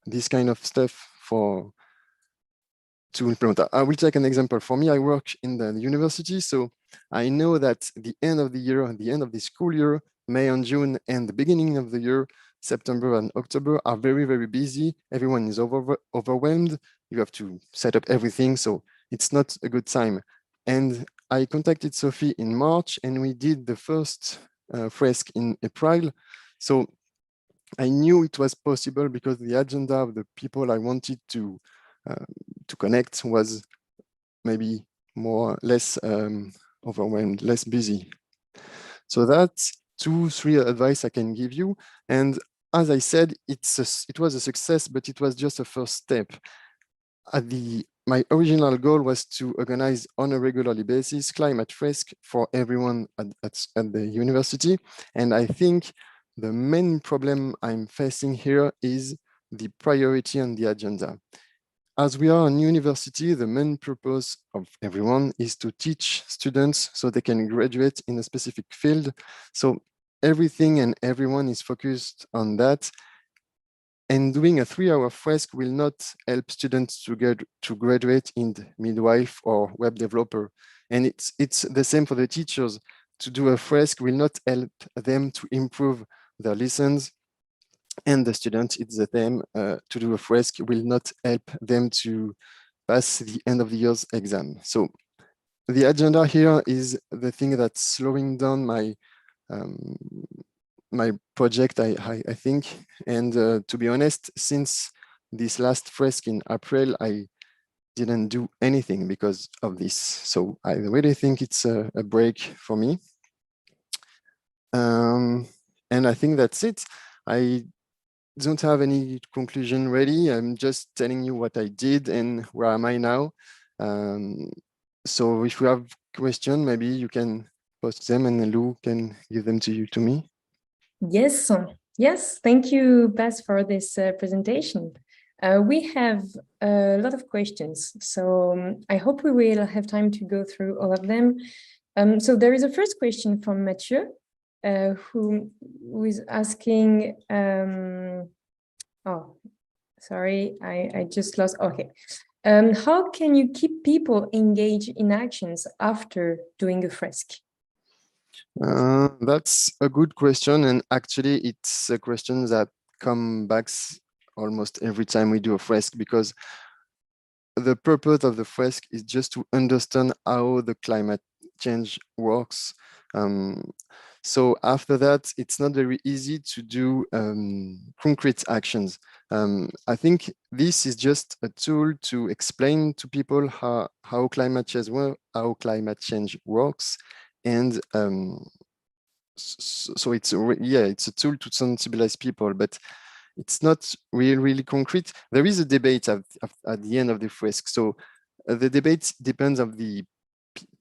this kind of stuff to implement. I will take an example. For me, I work in the university, so I know that the end of the year, the end of the school year, May and June, and the beginning of the year, September and October, are very, very busy. Everyone is overwhelmed. You have to set up everything, so it's not a good time. And I contacted Sophie in March, and we did the first fresque in April. So I knew it was possible because the agenda of the people I wanted to connect was maybe less overwhelmed, less busy. So that's 2-3 advice I can give you. And as I said, it was a success, but it was just a first step. My original goal was to organize on a regularly basis climate fresque for everyone at the university. And I think the main problem I'm facing here is the priority on the agenda. As we are a university, the main purpose of everyone is to teach students so they can graduate in a specific field. So everything and everyone is focused on that. And doing a 3-hour fresque will not help students to graduate in midwife or web developer. And it's the same for the teachers. To do a fresque will not help them to improve their lessons. And the students, it's the same. To do a fresque will not help them to pass the end of the year's exam. So the agenda here is the thing that's slowing down my project, I think. And to be honest, since this last fresque in April, I didn't do anything because of this. So I really think it's a break for me. And I think that's it. I don't have any conclusion ready. I'm just telling you what I did and where am I now. So if you have questions, maybe you can post them and Lou can give them to me. Yes, thank you, Bas, for this presentation. We have a lot of questions, so I hope we will have time to go through all of them. So there is a first question from Mathieu, who is asking, oh, sorry, I just lost, okay. How can you keep people engaged in actions after doing a fresque? That's a good question, and actually it's a question that comes back almost every time we do a fresque, because the purpose of the fresque is just to understand how the climate change works. So after that, it's not very easy to do concrete actions. I think this is just a tool to explain to people how climate change works, and so it's a tool to sensibilize people, but it's not really concrete. There is a debate at the end of the frisk. So the debate depends on the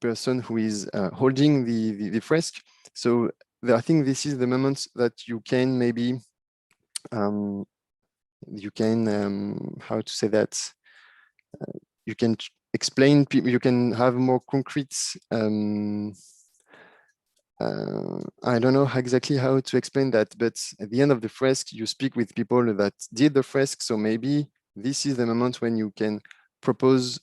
person who is holding the frisk. So I think this is the moment that you can maybe you can how to say that you can explain people, you can have more concrete I don't know exactly how to explain that, but at the end of the frisk, you speak with people that did the frisk. So maybe this is the moment when you can propose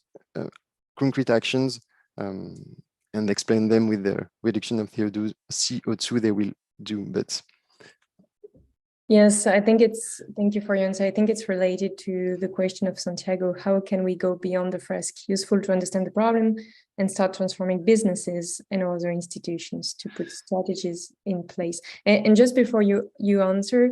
concrete actions and explain them with the reduction of CO2 they will do. But yes, I think thank you for your answer. I think it's related to the question of Santiago. How can we go beyond the frisk? Useful to understand the problem and start transforming businesses and other institutions to put strategies in place. And just before you answer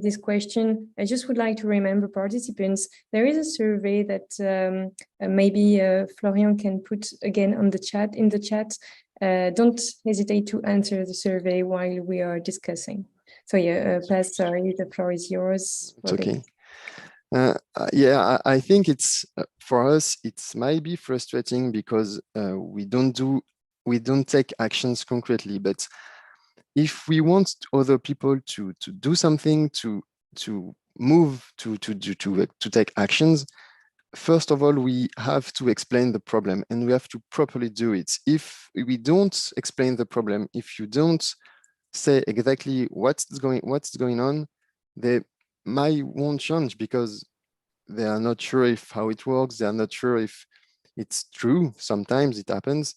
this question, I just would like to remember participants, there is a survey that maybe Florian can put again on the chat, in the chat. Don't hesitate to answer the survey while we are discussing. So yeah, Paz, sorry, the floor is yours. It's okay. Yeah, I think it's for us, it might be frustrating because we don't take actions concretely. But if we want other people to do something, to move, to take actions, first of all, we have to explain the problem, and we have to properly do it. If we don't explain the problem, if you don't say exactly what's going on, they won't change because they are not sure if how it works. They are not sure if it's true. Sometimes it happens.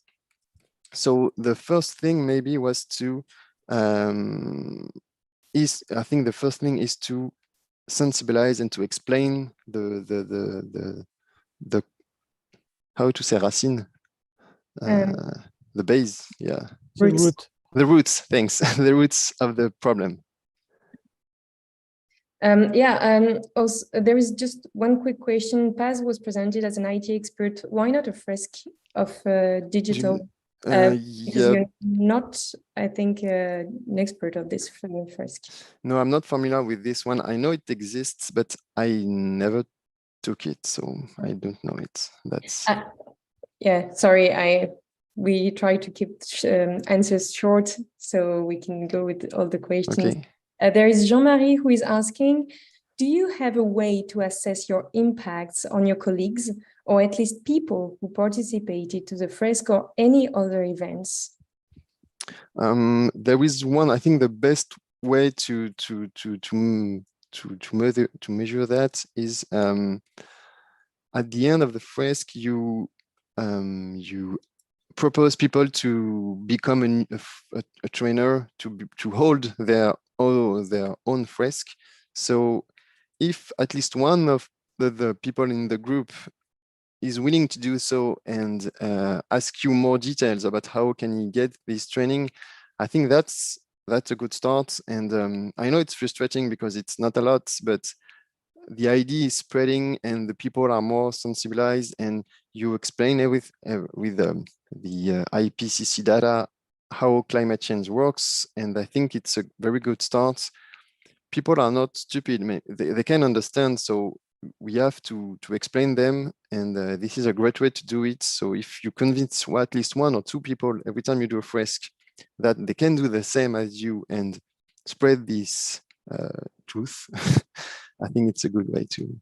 So the first thing maybe was to I think the first thing is to sensibilize and to explain the how to say racine, the base, yeah. The roots, thanks. The roots of the problem. Also, there is just one quick question. Paz was presented as an IT expert. Why not a frisk of digital? Because you're not, I think, an expert of this frisk. No, I'm not familiar with this one. I know it exists, but I never took it, so I don't know it. That's yeah. Sorry, we try to keep answers short so we can go with all the questions. Okay. There is Jean-Marie who is asking, do you have a way to assess your impacts on your colleagues or at least people who participated to the frisk or any other events? There is one. I think the best way to measure that is at the end of the frisk, you propose people to become a trainer to hold their own frisk. So if at least one of the people in the group is willing to do so and ask you more details about how can you get this training, I think that's a good start. And I know it's frustrating because it's not a lot, but the idea is spreading and the people are more sensibilized, and you explain with the IPCC data how climate change works. And I think it's a very good start. People are not stupid, they can understand, so we have to explain them, and this is a great way to do it. So if you convince at least one or two people every time you do a frisk that they can do the same as you and spread this truth, I think it's a good way to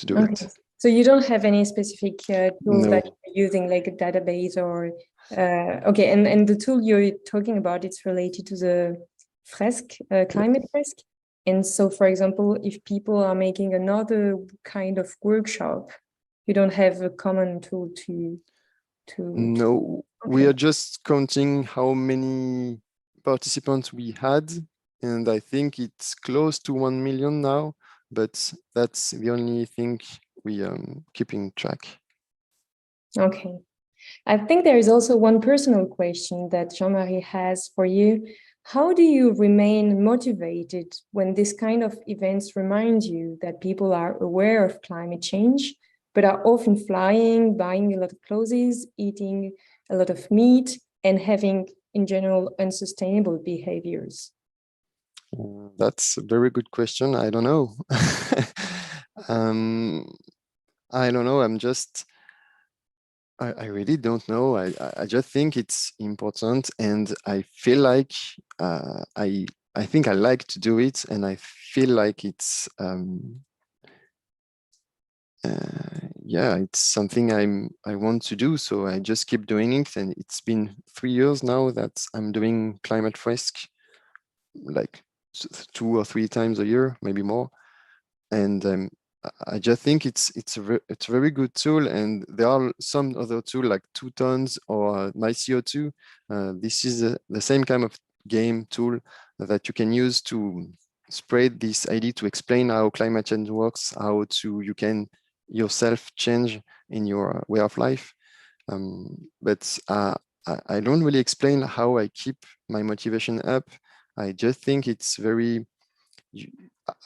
do it. So you don't have any specific tool No. that you're using, like a database or okay, and the tool you're talking about, it's related to the frisk, climate frisk. And so, for example, if people are making another kind of workshop, you don't have a common tool to No, okay. We are just counting how many participants we had, and I think it's close to 1 million now, but that's the only thing we are keeping track. Okay. I think there is also one personal question that Jean-Marie has for you. How do you remain motivated when this kind of events remind you that people are aware of climate change, but are often flying, buying a lot of clothes, eating a lot of meat, and having, in general, unsustainable behaviors? That's a very good question. I don't know. I don't know. I really don't know. I just think it's important, and I feel like I think I like to do it, and I feel like it's yeah, it's something I want to do. So I just keep doing it, and it's been 3 years now that I'm doing climate risk, like 2 or 3 times a year, maybe more, and I just think it's a very good tool, and there are some other tools like 2 tons or my CO2. This is the same kind of game tool that you can use to spread this idea, to explain how climate change works, how you can yourself change in your way of life. But I don't really explain how I keep my motivation up. I just think it's very.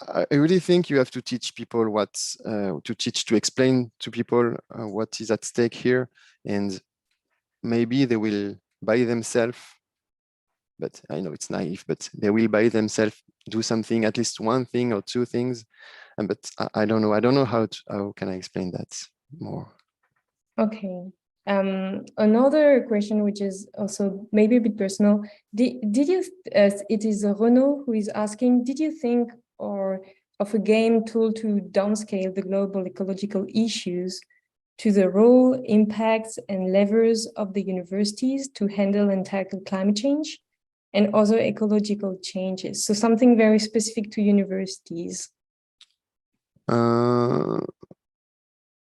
I really think you have to teach people to explain to people what is at stake here, and maybe they will by themselves, but I know it's naive, but they will by themselves do something, at least 1 thing or 2 things. But I don't know. I don't know how can I explain that more. Okay. Another question, which is also maybe a bit personal. Did you? It is Renaud who is asking. Did you think of a game tool to downscale the global ecological issues to the role, impacts, and levers of the universities to handle and tackle climate change and other ecological changes? So something very specific to universities.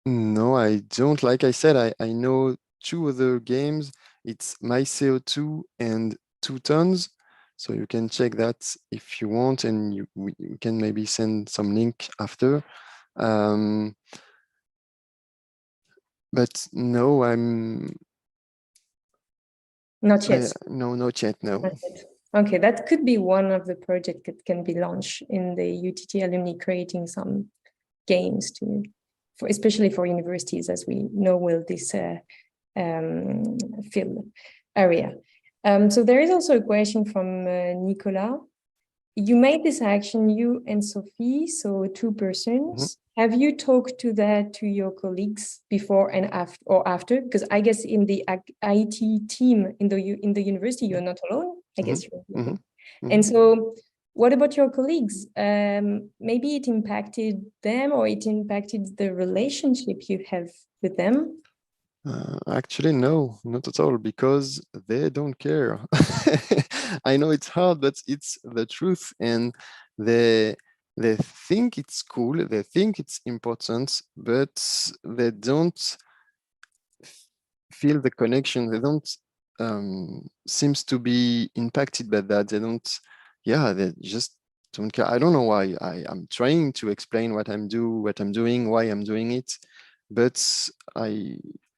No, I don't. Like I said, I know 2 other games. It's My CO2 and 2 tons. So you can check that if you want, and you can maybe send some link after. But no, I'm not yet. No, not yet. No. Not yet. Okay, that could be one of the projects that can be launched in the UTT alumni, creating some games especially for universities, as we know will this field area. So there is also a question from Nicolas. You made this action, you and Sophie, so 2 persons. Mm-hmm. Have you talked to your colleagues before and after? Because I guess in the IT team in the university, you're not alone. I guess you're. Mm-hmm. Mm-hmm. And so, what about your colleagues? Maybe it impacted them, or it impacted the relationship you have with them? Actually, no, not at all, because they don't care. I know it's hard, but it's the truth, and they think it's cool, they think it's important, but they don't feel the connection. They don't seems to be impacted by that. They don't. Yeah, they just don't care. I don't know why. I'm trying to explain what I'm doing, why I'm doing it, but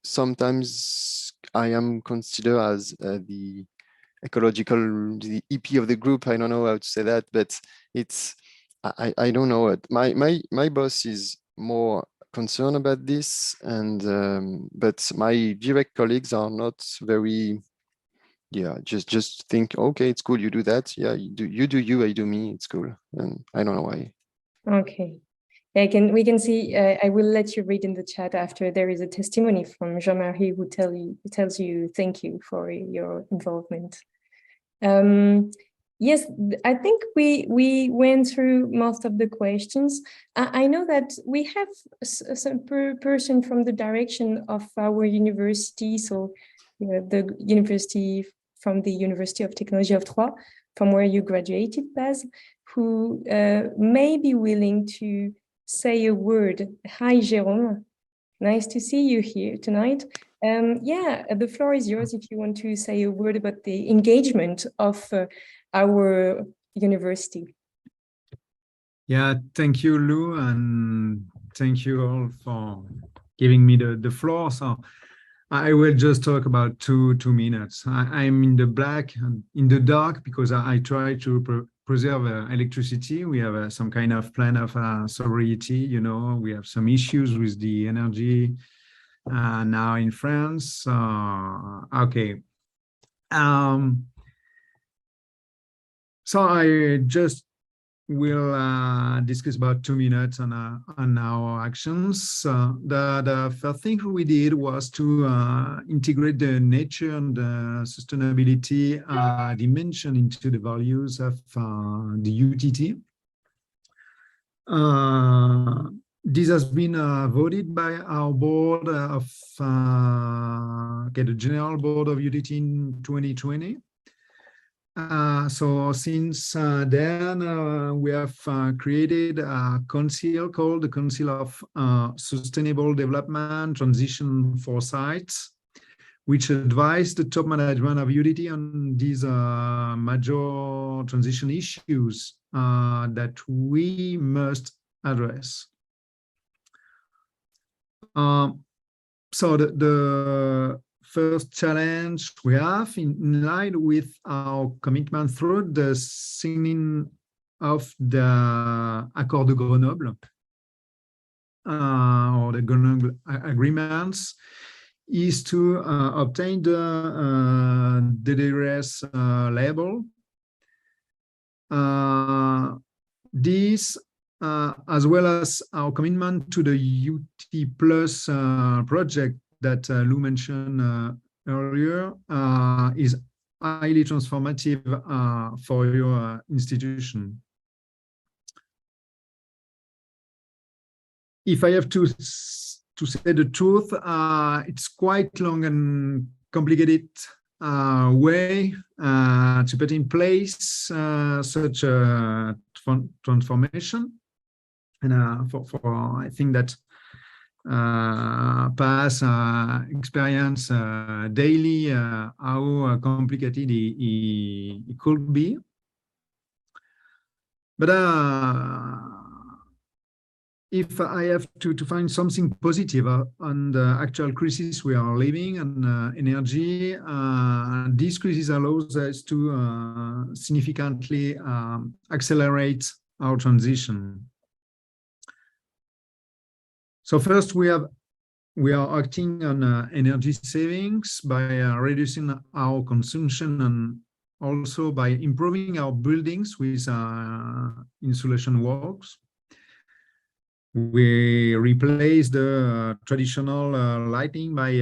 sometimes I am considered as the EP of the group. I don't know how to say that, but it's I don't know it. My boss is more concerned about this, and but my direct colleagues are not very. Yeah, just think, okay, it's cool, you do that. Yeah, you do you, I do me. It's cool, and I don't know why. Okay. We can see, I will let you read in the chat after. There is a testimony from Jean-Marie who tells you thank you for your involvement. Yes, I think we went through most of the questions. I know that we have some person from the direction of our university, so the university from the University of Technology of Troyes, from where you graduated, Baz, who may be willing to say a word. Hi, Jérôme. Nice to see you here tonight. Yeah, the floor is yours if you want to say a word about the engagement of our university. Yeah, thank you, Lou, and thank you all for giving me the floor. So I will just talk about two minutes. I'm in the dark because I try to preserve electricity. We have some kind of plan of sobriety. You know, we have some issues with the energy now in France. Okay. So I just will discuss about 2 minutes on our actions. The first thing we did was to integrate the nature and sustainability dimension into the values of the UTT. This has been voted by our board of the General Board of UTT in 2020. So since then, we have created a council called the Council of Sustainable Development Transition Foresights, which advised the top management of UTT on these major transition issues that we must address. So the first challenge we have in line with our commitment through the signing of the Accord de Grenoble or the Grenoble agreements is to obtain the DDRS label. This as well as our commitment to the UT Plus project that Lou mentioned earlier is highly transformative for your institution. If I have to say the truth, it's quite long and complicated way to put in place such a transformation. And for I think that past experience daily how complicated it could be. But if I have to find something positive on the actual crisis we are living and energy, this crisis allows us to significantly accelerate our transition. So first, we are acting on energy savings by reducing our consumption and also by improving our buildings with insulation works. We replace the traditional lighting by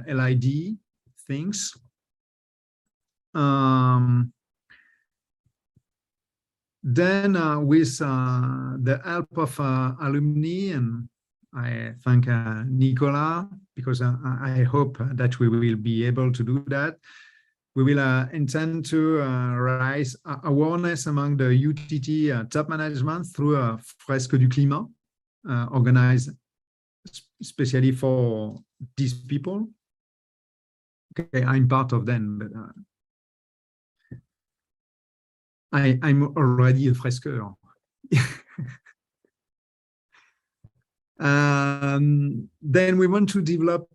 LED things. Then with the help of alumni, and I thank Nicolas, because I hope that we will be able to do that. We will intend to raise awareness among the UTT top management through a Fresque du Climat, organized especially for these people. Okay, I'm part of them, but I'm already a fresqueur. Then we want to develop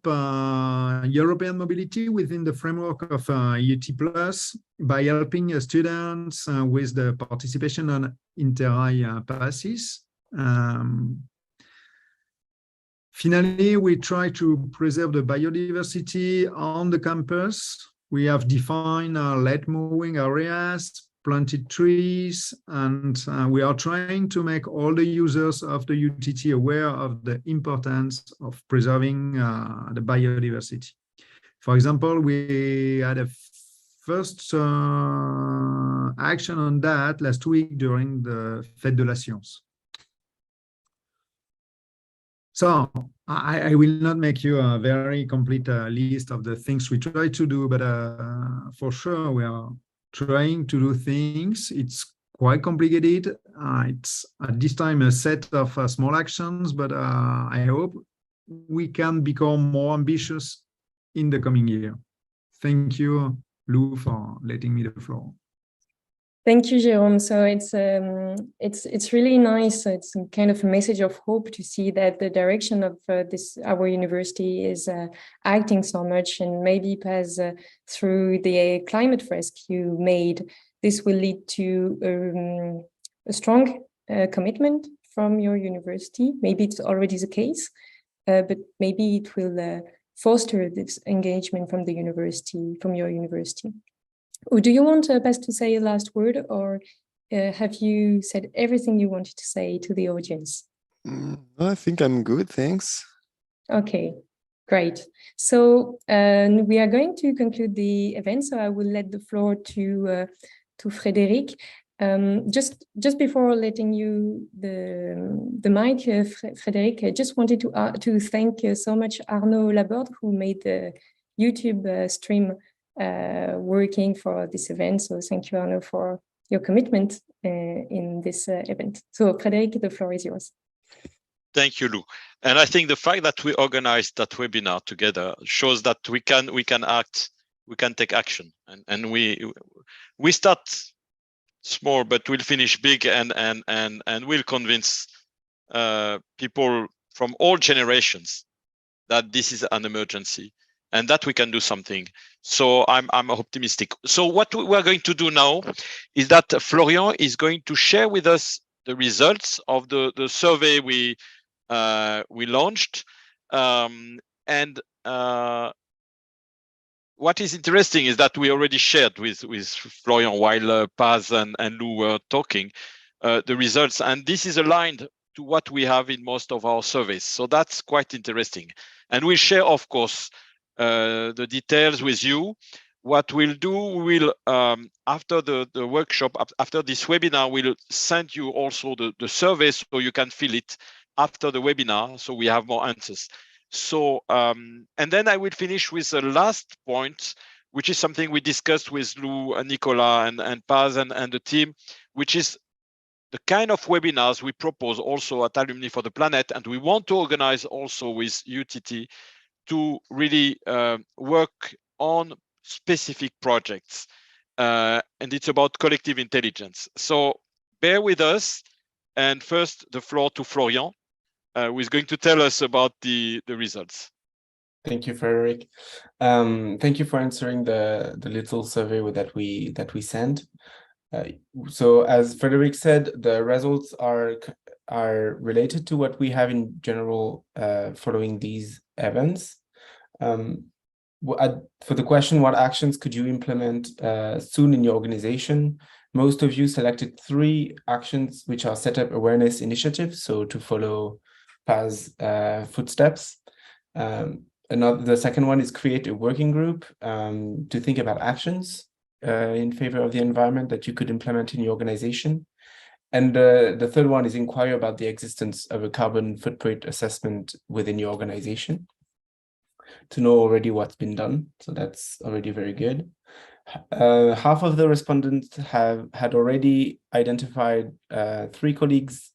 European mobility within the framework of UT Plus by helping students with the participation on inter-eye passes. Finally, we try to preserve the biodiversity on the campus. We have defined late mowing areas, planted trees, and we are trying to make all the users of the UTT aware of the importance of preserving the biodiversity. For example, we had a first action on that last week during the Fête de la Science. So I will not make you a very complete list of the things we try to do, but for sure we are trying to do things. It's quite complicated. It's at this time a set of small actions, but I hope we can become more ambitious in the coming year. Thank you, Lou, for letting me the floor. Thank you, Jérôme. So it's really nice. It's kind of a message of hope to see that the direction of our university is acting so much, and maybe as through the climate rescue made, this will lead to a strong commitment from your university. Maybe it's already the case, but maybe it will foster this engagement from the university, from your university. Do you want Bess to say a last word, or have you said everything you wanted to say to the audience? I think I'm good, thanks. Okay, great. So we are going to conclude the event, so I will let the floor to Frédéric. Just before letting you the mic, Frédéric, I just wanted to thank so much Arnaud Laborde, who made the YouTube stream working for this event. So thank you, Arnaud, for your commitment in this event. So Frédéric, the floor is yours. Thank you, Lou. And I think the fact that we organized that webinar together shows that we can act, we can take action, and we start small, but we'll finish big, and we'll convince people from all generations that this is an emergency and that we can do something. So I'm optimistic. So what we're going to do now is that Florian is going to share with us the results of the survey we launched, what is interesting is that we already shared with Florian while Paz and Lou were talking the results, and this is aligned to what we have in most of our surveys. So that's quite interesting. And we'll share, of course, the details with you. What we'll do, we'll after the workshop, after this webinar, we'll send you also the survey so you can fill it after the webinar, so we have more answers. So, and then I will finish with the last point, which is something we discussed with Lou and Nicolas and Paz and the team, which is the kind of webinars we propose also at Alumni for the Planet, and we want to organize also with UTT to really work on specific projects. And it's about collective intelligence. So bear with us. And first, the floor to Florian, who is going to tell us about the results. Thank you, Frédéric. Thank you for answering the little survey that we sent. So as Frédéric said, the results are related to what we have in general following these events. For the question, what actions could you implement soon in your organization? Most of you selected 3 actions, which are set up awareness initiatives, so to follow Paz's footsteps. The second one is create a working group to think about actions in favor of the environment that you could implement in your organization. And the third one is inquire about the existence of a carbon footprint assessment within your organization to know already what's been done. So that's already very good. Half of the respondents had already identified 3 colleagues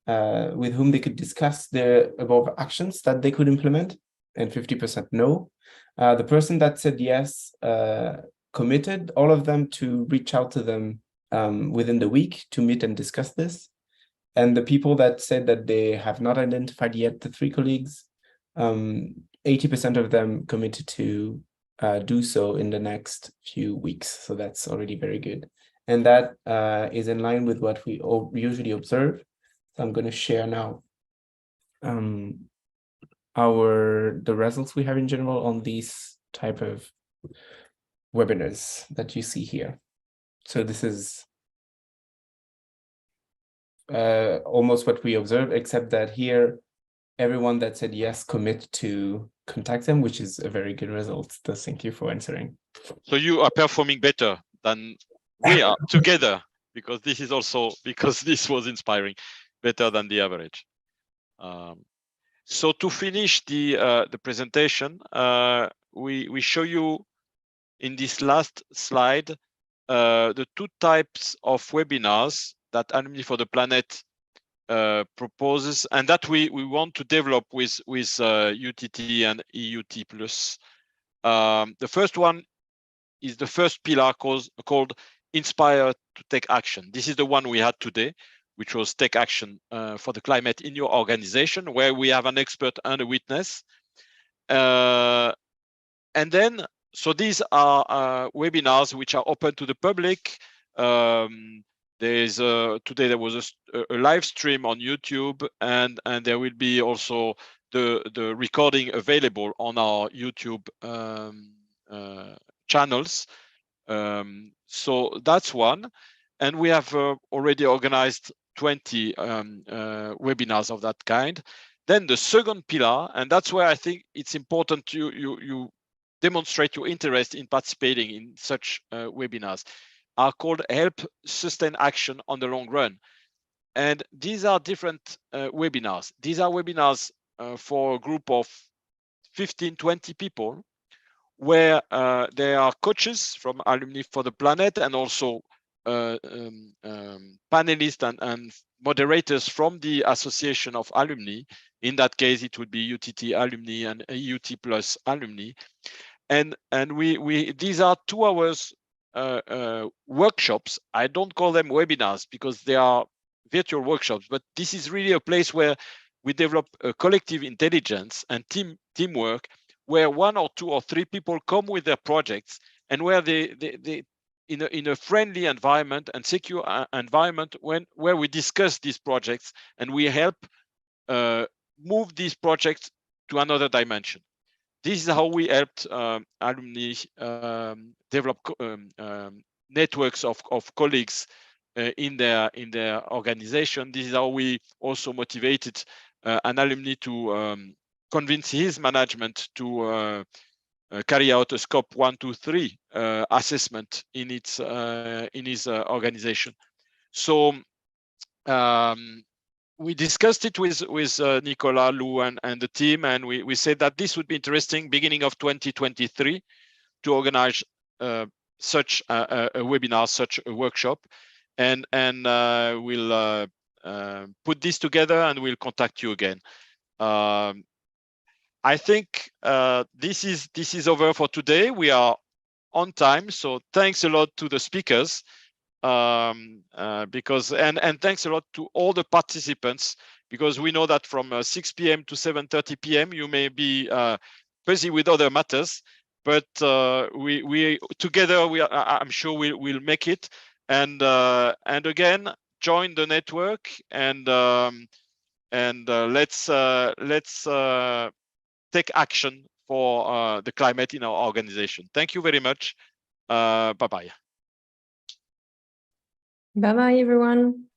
with whom they could discuss the above actions that they could implement, and 50% no. The person that said yes committed all of them to reach out to them within the week to meet and discuss this. And the people that said that they have not identified yet the 3 colleagues, 80% of them committed to do so in the next few weeks. So that's already very good. And that is in line with what we usually observe. So I'm going to share now the results we have in general on these type of webinars that you see here. So this is almost what we observed, except that here, everyone that said yes commit to contact them, which is a very good result. So thank you for answering. So you are performing better than we are together, because this is also, because this was inspiring, better than the average. So to finish the presentation, we show you in this last slide the 2 types of webinars that Alumni for the Planet proposes, and that we want to develop with UTT and EUT plus. The first one is the first pillar called inspired to take action. This is the one we had today, which was take action for the climate in your organization, where we have an expert and a witness. And then, so these are webinars which are open to the public. There's today there was a live stream on YouTube, and there will be also the recording available on our YouTube channels. So that's one, and we have already organized 20 webinars of that kind. Then the second pillar, and that's where I think it's important you demonstrate your interest in participating in such webinars, are called Help Sustain Action on the Long Run. And these are different webinars. These are webinars for a group of 15, 20 people, where there are coaches from Alumni for the Planet, and also panelists and moderators from the Association of Alumni. In that case, it would be UTT Alumni and EUT plus Alumni. And we these are 2 hours workshops. I don't call them webinars because they are virtual workshops, but this is really a place where we develop a collective intelligence and teamwork, where 1 or 2 or 3 people come with their projects, and where they in a friendly environment and secure environment, where we discuss these projects and we help move these projects to another dimension. This is how we helped alumni develop networks of colleagues in their organization. This is how we also motivated an alumni to convince his management to carry out a scope 1, 2, 3 assessment in his organization. So we discussed it with Nicolas, Lou, and the team, and we said that this would be interesting beginning of 2023 to organize such a webinar, such a workshop, and we'll put this together and we'll contact you again. I think this is over for today. We are on time, so thanks a lot to the speakers, because and thanks a lot to all the participants, because we know that from 6 p.m. to 7:30 p.m. you may be busy with other matters, but we together I'm sure we'll make it, and again, join the network, and let's take action for the climate in our organization. Thank you very much. Bye-bye. Bye-bye, everyone.